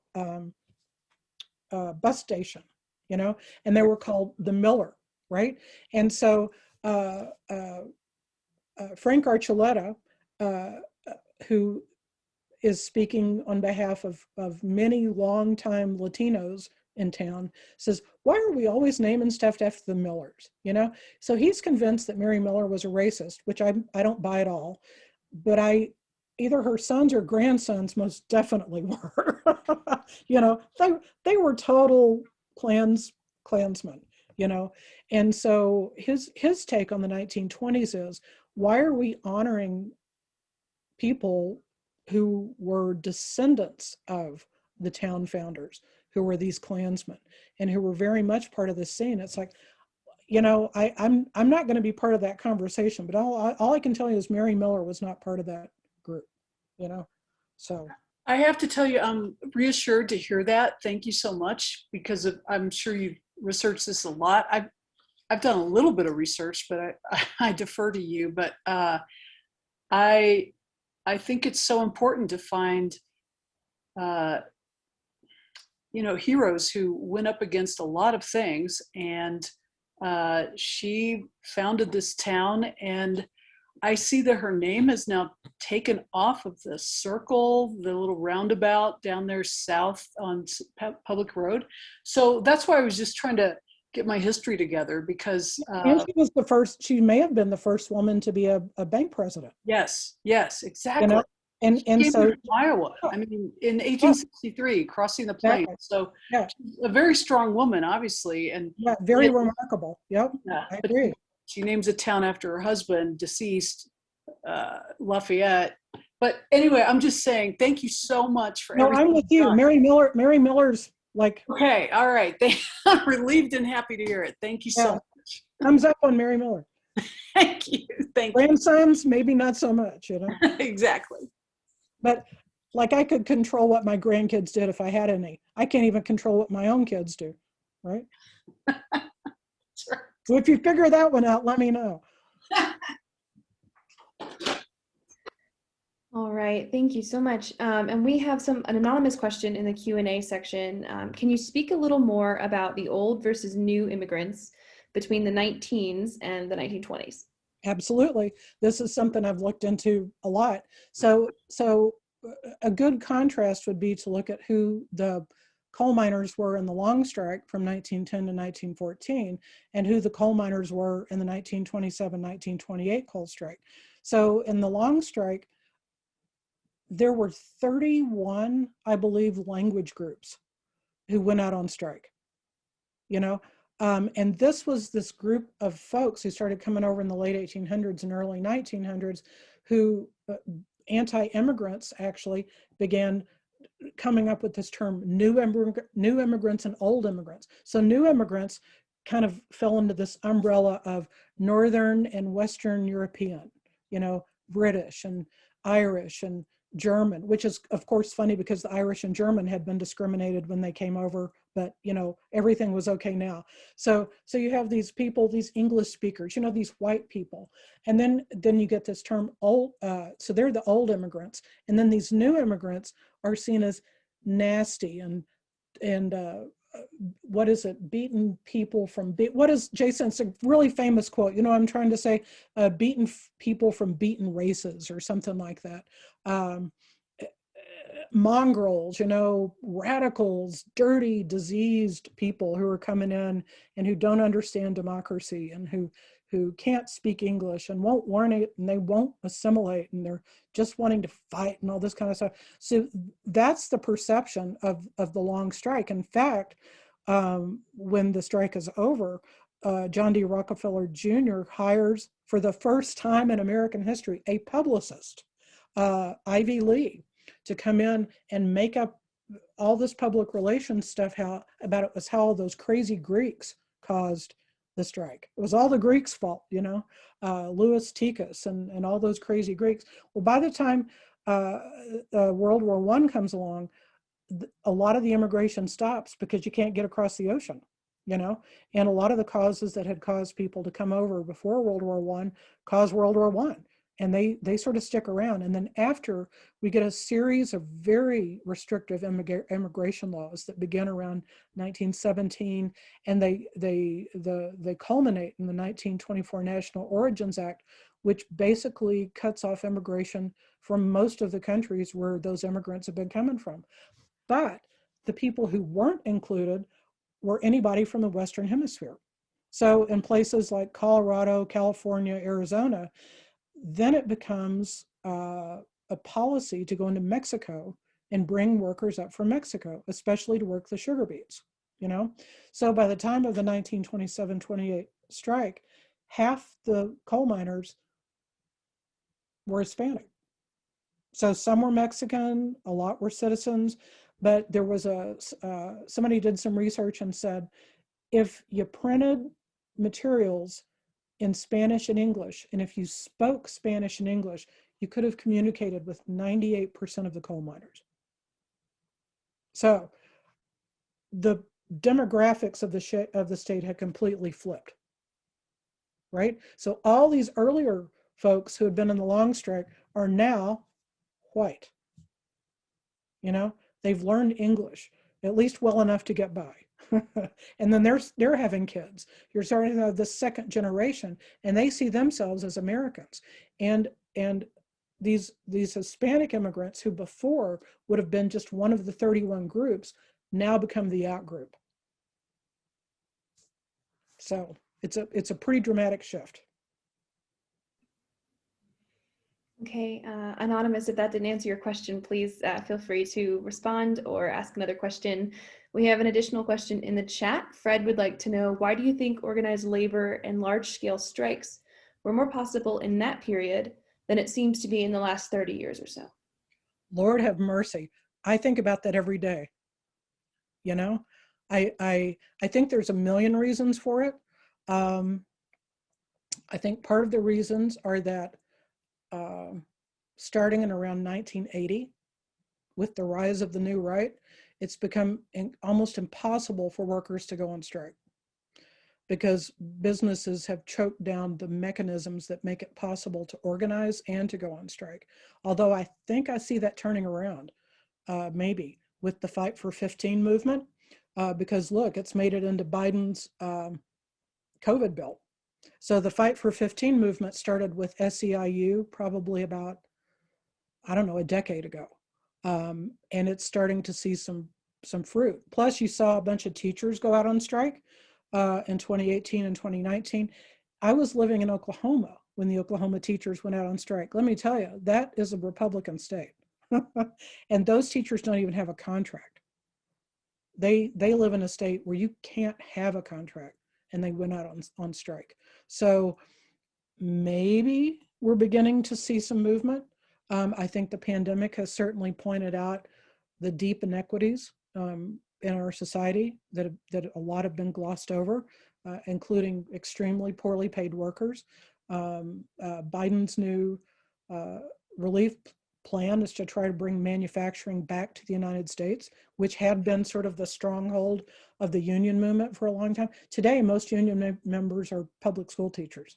bus station, you know, and they were called the Miller, right? And so Frank Archuleta, who is speaking on behalf of many longtime Latinos in town, says, why are we always naming stuff after the Millers, you know? So he's convinced that Mary Miller was a racist, which I don't buy at all, but either her sons or grandsons most definitely were. You know, they were total Klansmen, you know? And so his take on the 1920s is, why are we honoring people who were descendants of the town founders, who were these Klansmen and who were very much part of the scene? It's like, you know, I'm not going to be part of that conversation, but all I can tell you is Mary Miller was not part of that group, you know? So I have to tell you, I'm reassured to hear that. Thank you so much, because I'm sure you've researched this a lot. I've done a little bit of research, but I defer to you. But I think it's so important to find, you know, heroes who went up against a lot of things. And she founded this town, and I see that her name is now taken off of the circle, the little roundabout down there south on Public Road. So that's why I was just trying to get my history together, because and she may have been the first woman to be a bank president. yes, exactly. You know? And so from Iowa, I mean, in 1863, crossing the plains. Exactly. So yeah, she's a very strong woman, obviously. And yeah, very remarkable. Yep, yeah, I agree. she names a town after her husband, deceased, Lafayette. But anyway, I'm just saying, thank you so much for everything. No, I'm with you. done. Mary Miller's like, Okay, all right. I'm relieved and happy to hear it. Thank you so much. thumbs up on Mary Miller. Thank you. Thank you. Grandsons, maybe not so much, you know. Exactly. But like, I could control what my grandkids did if I had any. I can't even control what my own kids do, right? Sure. So if you figure that one out, let me know. All right, thank you so much. And we have an anonymous question in the Q&A section. Can you speak a little more about the old versus new immigrants between the 19s and the 1920s? Absolutely. This is something I've looked into a lot. So a good contrast would be to look at who the coal miners were in the long strike from 1910 to 1914 and who the coal miners were in the 1927-1928 coal strike. So in the long strike, there were 31, I believe, language groups who went out on strike, you know? And this was this group of folks who started coming over in the late 1800s and early 1900s who, anti-immigrants actually, began coming up with this term new immigrants and old immigrants. So new immigrants kind of fell into this umbrella of Northern and Western European, you know, British and Irish and German, which is of course funny because the Irish and German had been discriminated when they came over, but you know, everything was okay now. So you have these people, these English speakers, you know, these white people, and then you get this term old, so they're the old immigrants, and then these new immigrants are seen as nasty and what is it, beaten people from, what is, Jason, it's a really famous quote, you know, I'm trying to say, beaten people from beaten races or something like that. Mongrels, you know, radicals, dirty, diseased people who are coming in and who don't understand democracy and who can't speak English and won't learn it and they won't assimilate and they're just wanting to fight and all this kind of stuff. So that's the perception of the long strike. In fact, when the strike is over, John D. Rockefeller Jr. hires for the first time in American history a publicist, Ivy Lee, to come in and make up all this public relations stuff about it was how those crazy Greeks caused the strike. It was all the Greeks' fault, you know, Louis Tikas and all those crazy Greeks. Well, by the time World War I comes along, a lot of the immigration stops because you can't get across the ocean, you know, and a lot of the causes that had caused people to come over before World War I caused World War I. And they sort of stick around. And then after, we get a series of very restrictive immigration laws that begin around 1917, and they culminate in the 1924 National Origins Act, which basically cuts off immigration from most of the countries where those immigrants have been coming from. But the people who weren't included were anybody from the Western Hemisphere. So in places like Colorado, California, Arizona, then it becomes a policy to go into Mexico and bring workers up from Mexico, especially to work the sugar beets, you know? So by the time of the 1927-28 strike, half the coal miners were Hispanic. So some were Mexican, a lot were citizens, but there was somebody did some research and said, if you printed materials in Spanish and English, and if you spoke Spanish and English, you could have communicated with 98% of the coal miners. So the demographics of the state had completely flipped, right? So all these earlier folks who had been in the long strike are now white. You know, they've learned English, at least well enough to get by. And then they're having kids. You're starting to have the second generation, and they see themselves as Americans. And these Hispanic immigrants who before would have been just one of the 31 groups now become the out group. So it's a pretty dramatic shift. Okay, Anonymous, if that didn't answer your question, please feel free to respond or ask another question. We have an additional question in the chat. Fred would like to know, why do you think organized labor and large-scale strikes were more possible in that period than it seems to be in the last 30 years or so? Lord have mercy. I think about that every day. You know, I think there's a million reasons for it. I think part of the reasons are that starting in around 1980, with the rise of the new right, it's become almost impossible for workers to go on strike because businesses have choked down the mechanisms that make it possible to organize and to go on strike. Although I think I see that turning around, maybe with the Fight for 15 movement, because look, it's made it into Biden's COVID bill. So the Fight for 15 movement started with SEIU probably about, I don't know, a decade ago. And it's starting to see some some fruit. Plus, you saw a bunch of teachers go out on strike in 2018 and 2019. I was living in Oklahoma when the Oklahoma teachers went out on strike. Let me tell you, that is a Republican state. And those teachers don't even have a contract. They live in a state where you can't have a contract, and they went out on strike. So maybe we're beginning to see some movement. I think the pandemic has certainly pointed out the deep inequities in our society that a lot have been glossed over, including extremely poorly paid workers. Biden's new relief plan is to try to bring manufacturing back to the United States, which had been sort of the stronghold of the union movement for a long time. Today, most union members are public school teachers,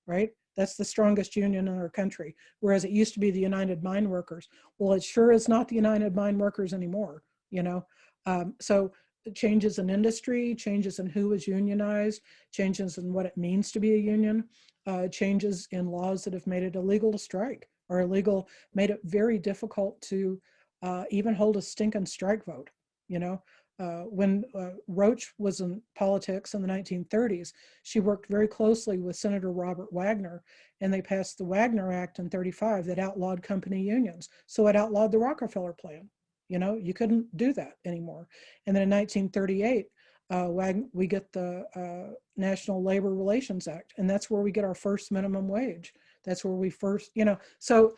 right? That's the strongest union in our country, whereas it used to be the United Mine Workers. Well, it sure is not the United Mine Workers anymore, you know? So changes in industry, changes in who is unionized, changes in what it means to be a union, changes in laws that have made it illegal to strike, or illegal, made it very difficult to even hold a stinking strike vote, you know? When Roach was in politics in the 1930s, she worked very closely with Senator Robert Wagner, and they passed the Wagner Act in 35 that outlawed company unions. So it outlawed the Rockefeller Plan. You know, you couldn't do that anymore. And then in 1938, we get the National Labor Relations Act, and that's where we get our first minimum wage. That's where we first, you know, so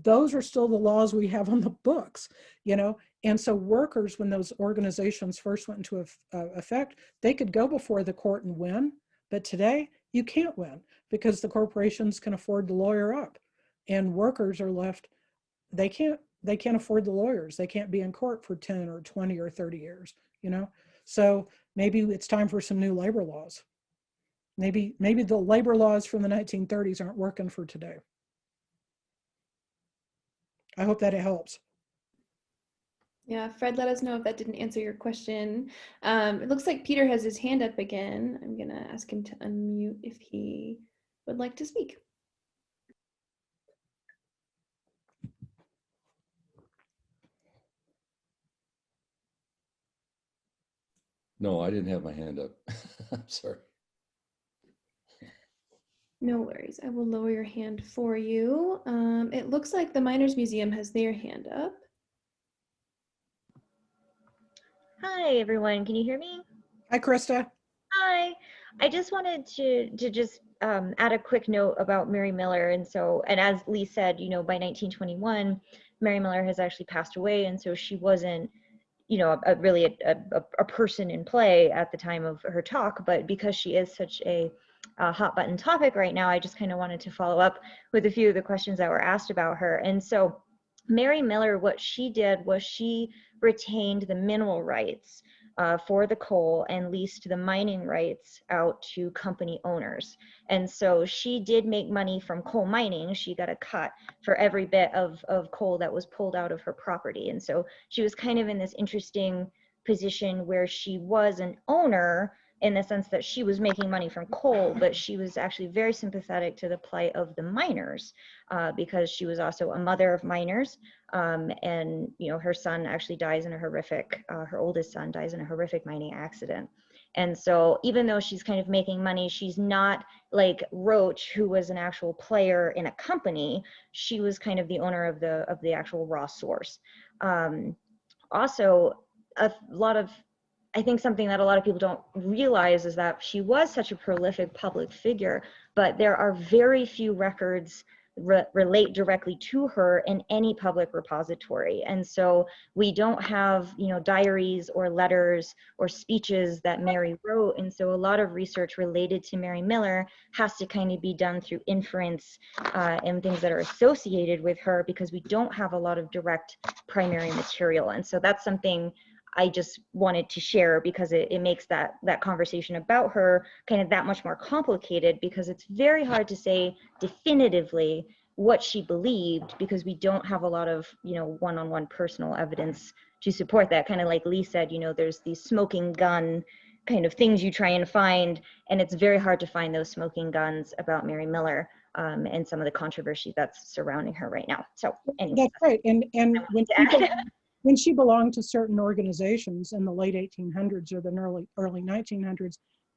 those are still the laws we have on the books, you know. And so workers, when those organizations first went into effect, they could go before the court and win. But today you can't win because the corporations can afford to lawyer up, and workers are left, they can't afford the lawyers. They can't be in court for 10 or 20 or 30 years, you know. So maybe it's time for some new labor laws. Maybe the labor laws from the 1930s aren't working for today. I hope that it helps. Yeah, Fred, let us know if that didn't answer your question. It looks like Peter has his hand up again. I'm gonna ask him to unmute if he would like to speak. No, I didn't have my hand up. I'm sorry. No worries, I will lower your hand for you. It looks like the Miners Museum has their hand up. Hi, everyone. Can you hear me? Hi, Krista. Hi. I just wanted to just add a quick note about Mary Miller. And as Leigh said, you know, by 1921, Mary Miller has actually passed away. And so she wasn't, you know, really a person in play at the time of her talk. But because she is such a hot button topic right now, I just kind of wanted to follow up with a few of the questions that were asked about her. And so Mary Miller, what she did was she retained the mineral rights for the coal and leased the mining rights out to company owners. And so she did make money from coal mining. She got a cut for every bit of coal that was pulled out of her property. And so she was kind of in this interesting position where she was an owner in the sense that she was making money from coal, but she was actually very sympathetic to the plight of the miners because she was also a mother of miners. And, you know, her son actually dies in a horrific, her oldest son dies in a horrific mining accident. And so even though she's kind of making money, she's not like Roach, who was an actual player in a company. She was kind of the owner of the actual raw source. Also, a lot of, I think something that a lot of people don't realize is that she was such a prolific public figure, but there are very few records relate directly to her in any public repository. And so we don't have, you know, diaries or letters or speeches that Mary wrote. And so a lot of research related to Mary Miller has to kind of be done through inference and things that are associated with her because we don't have a lot of direct primary material. And so that's something I just wanted to share because it makes that conversation about her kind of that much more complicated because it's very hard to say definitively what she believed because we don't have a lot of, you know, one-on-one personal evidence to support that. Kind of like Leigh said, you know, there's these smoking gun kind of things you try and find, and it's very hard to find those smoking guns about Mary Miller and some of the controversy that's surrounding her right now. So anyway, That's right. And when when she belonged to certain organizations in the late 1800s or the early 1900s,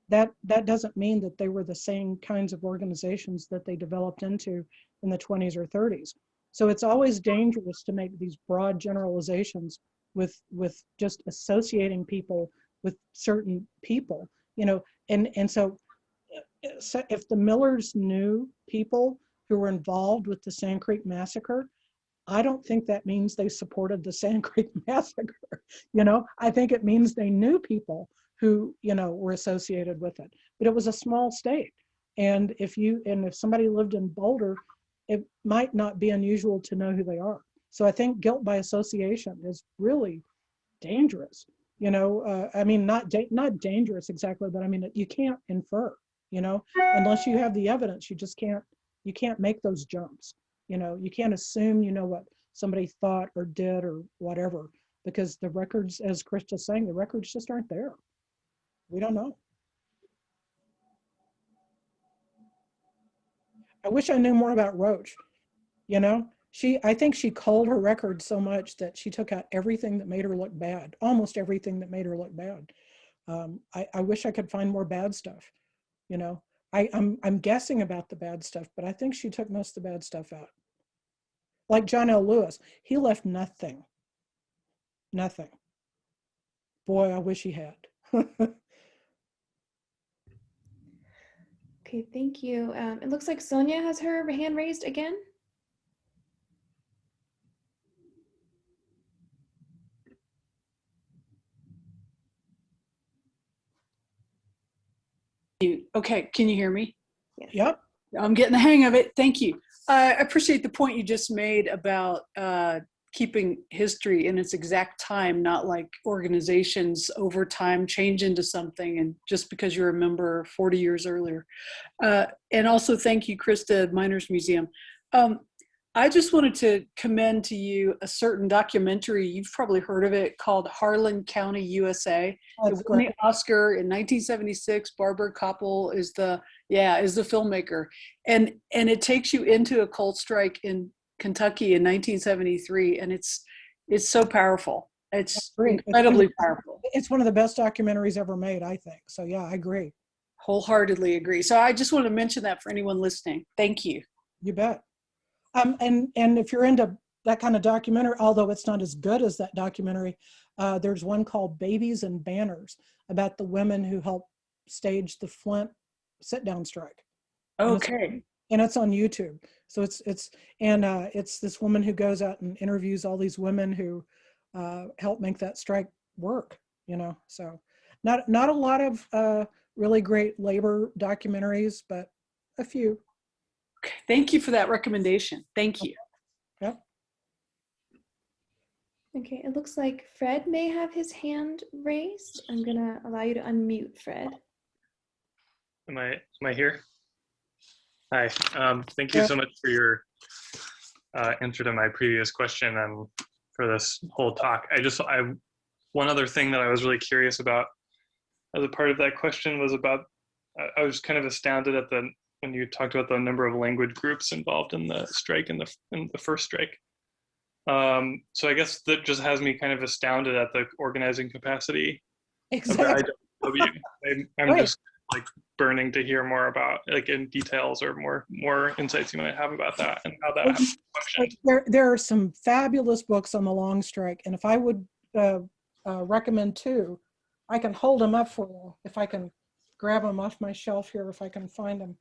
that doesn't mean that they were the same kinds of organizations that they developed into in the 20s or 30s. So it's always dangerous to make these broad generalizations with just associating people with certain people, you know, and so if the Millers knew people who were involved with the Sand Creek Massacre, I don't think that means they supported the Sand Creek Massacre. You know, I think it means they knew people who, you know, were associated with it. But it was a small state. And if somebody lived in Boulder, it might not be unusual to know who they are. So I think guilt by association is really dangerous. You know, I mean, not dangerous exactly, but I mean, you can't infer, you know, unless you have the evidence, you can't make those jumps. You know, you can't assume you know what somebody thought or did or whatever, because the records, as Chris just saying, the records just aren't there. We don't know. I wish I knew more about Roach. You know, I think she culled her records so much that she took out everything that made her look bad, almost everything that made her look bad. I wish I could find more bad stuff. You know, I'm guessing about the bad stuff, but I think she took most of the bad stuff out. Like John L. Lewis, he left nothing. Nothing. Boy, I wish he had. Okay, thank you. It looks like Sonia has her hand raised again. Okay, can you hear me? Yes. Yep. I'm getting the hang of it. Thank you. I appreciate the point you just made about keeping history in its exact time, not like organizations over time change into something and just because you're a member 40 years earlier. And also thank you, Krista, Miners Museum. I just wanted to commend to you a certain documentary, you've probably heard of it, called Harlan County, USA. That's It won the great. Oscar in 1976. Barbara Koppel is the filmmaker. And it takes you into a coal strike in Kentucky in 1973. And it's so powerful. It's incredibly powerful. It's one of the best documentaries ever made, I think. So yeah, I agree. Wholeheartedly agree. So I just want to mention that for anyone listening. Thank you. You bet. And if you're into that kind of documentary, although it's not as good as that documentary, there's one called Babies and Banners about the women who helped stage the Flint sit-down strike. Okay. And it's on YouTube. So it's this woman who goes out and interviews all these women who helped make that strike work, you know. So not a lot of really great labor documentaries, but a few. Okay. Thank you for that recommendation. Thank you. Yep. Okay, it looks like Fred may have his hand raised. I'm gonna allow you to unmute, Fred. Am I here? Hi. Thank you so much for your answer to my previous question and for this whole talk. One other thing that I was really curious about as a part of that question was about, I was kind of astounded at when you talked about the number of language groups involved in the strike, in the first strike. So I guess that just has me kind of astounded at the organizing capacity Exactly. of the IWW. I'm Right. just like burning to hear more about, like, in details or more insights you might have about that and how that functioned. There are some fabulous books on the long strike, and if I would recommend two, I can hold them up for you if I can grab them off my shelf here, if I can find them.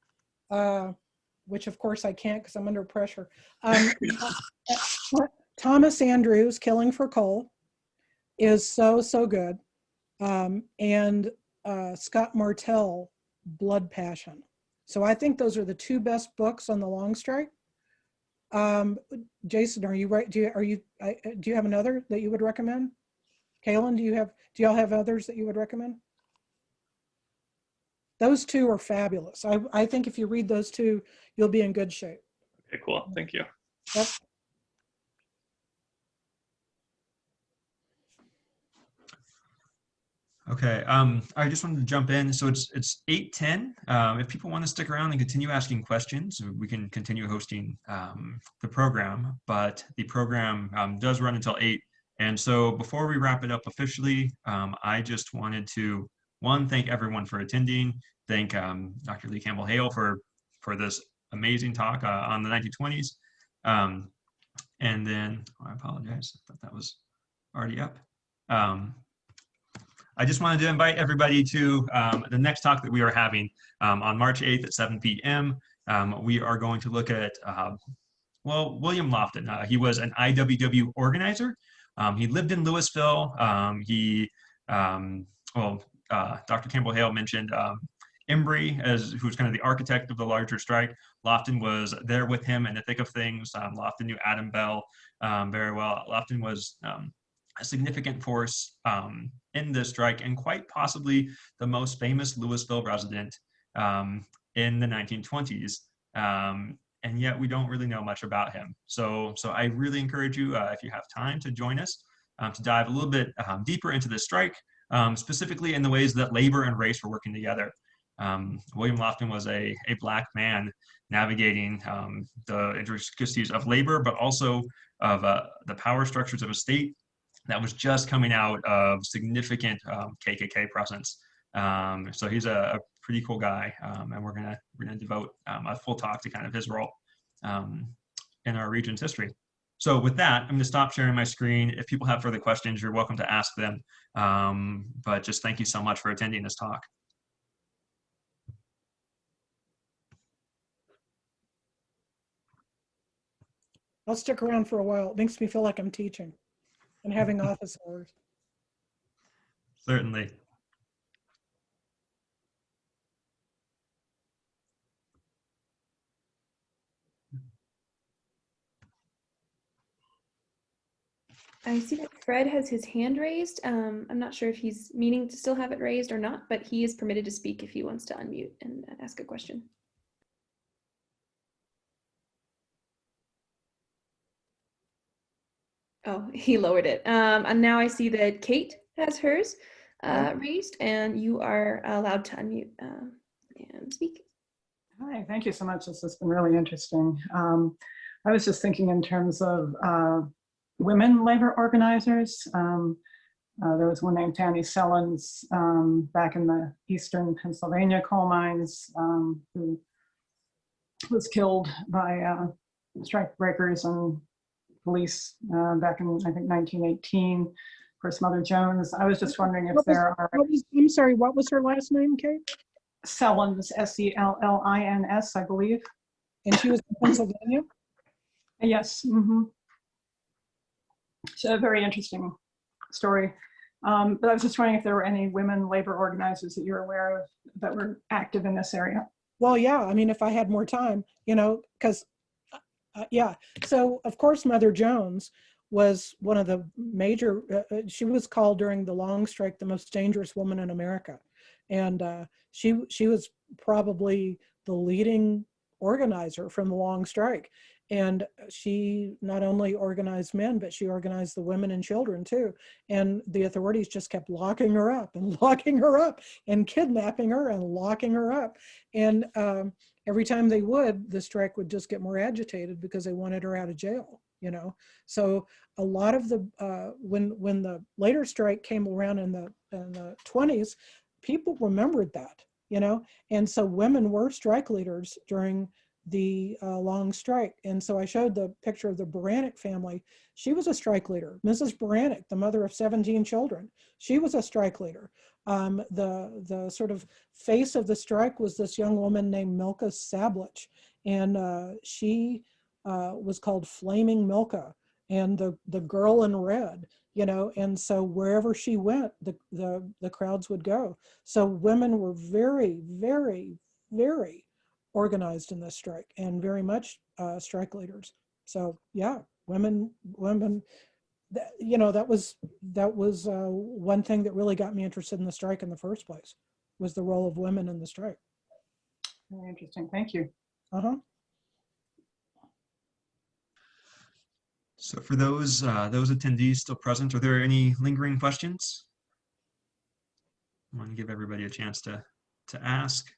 Which of course I can't because I'm under pressure. Thomas Andrews' Killing for Coal is so good. And Scott Martell, Blood Passion. So I think those are the two best books on the long strike. Jason, are you right? Do you have another that you would recommend? Kaylin, do y'all have others that you would recommend? Those two are fabulous. I think if you read those two, you'll be in good shape. Okay, cool. Thank you. Yep. Okay, I just wanted to jump in. So it's 8:10. If people want to stick around and continue asking questions, we can continue hosting the program. But the program does run until 8, And so before we wrap it up officially, I just wanted to, one, thank everyone for attending. Thank Dr. Leigh Campbell-Hale for this amazing talk on the 1920s. And then, oh, I apologize, I thought that was already up. I just wanted to invite everybody to the next talk that we are having on March 8th at 7 p.m. We are going to look at, well, William Lofton. He was an IWW organizer. He lived in Louisville. Dr. Campbell-Hale mentioned Embry, who was kind of the architect of the larger strike. Lofton was there with him in the thick of things. Lofton knew Adam Bell very well. Lofton was a significant force in this strike, and quite possibly the most famous Louisville resident in the 1920s. And yet we don't really know much about him. So I really encourage you, if you have time, to join us to dive a little bit deeper into this strike, specifically in the ways that labor and race were working together. William Lofton was a Black man navigating the intricacies of labor, but also of the power structures of a state that was just coming out of significant KKK presence. So he's a pretty cool guy, and we're gonna devote a full talk to kind of his role in our region's history. So with that, I'm gonna stop sharing my screen. If people have further questions, you're welcome to ask them. But just thank you so much for attending this talk. I'll stick around for a while. It makes me feel like I'm teaching and having office hours. Certainly. I see that Fred has his hand raised. I'm not sure if he's meaning to still have it raised or not, but he is permitted to speak if he wants to unmute and ask a question. Oh, he lowered it. And now I see that Kate has hers raised, and you are allowed to unmute and speak. Hi, thank you so much. This has been really interesting. I was just thinking in terms of women labor organizers. There was one named Fanny Sellens back in the eastern Pennsylvania coal mines who was killed by strike breakers and police back in, I think, 1918. Of course, Mother Jones. I was just wondering if there are... I'm sorry, what was her last name, Kate? Sellens, S-E-L-L-I-N-S, I believe. And she was in Pennsylvania? Yes. Mm-hmm. So a very interesting story. But I was just wondering if there were any women labor organizers that you're aware of that were active in this area. Well, yeah, I mean, if I had more time, you know, because, yeah. So, of course, Mother Jones was one of the major, she was called during the long strike the most dangerous woman in America. And she was probably the leading organizer from the long strike. And she not only organized men, but she organized the women and children too. And the authorities just kept locking her up and locking her up and kidnapping her and locking her up. And every time they would, the strike would just get more agitated because they wanted her out of jail, you know? So a lot of the, when the later strike came around in the 20s, people remembered that, you know? And so women were strike leaders during the long strike. And so I showed the picture of the Branic family. She was a strike leader. Mrs. Branic, the mother of 17 children, she was a strike leader. The sort of face of the strike was this young woman named Milka Sablich. And she was called Flaming Milka and the girl in red, you know, and so wherever she went, the crowds would go. So women were very, very, very organized in this strike and very much strike leaders. So yeah, women, you know, that was one thing that really got me interested in the strike in the first place, was the role of women in the strike. Very interesting, thank you. Uh-huh. So for those attendees still present, are there any lingering questions? I want to give everybody a chance to ask.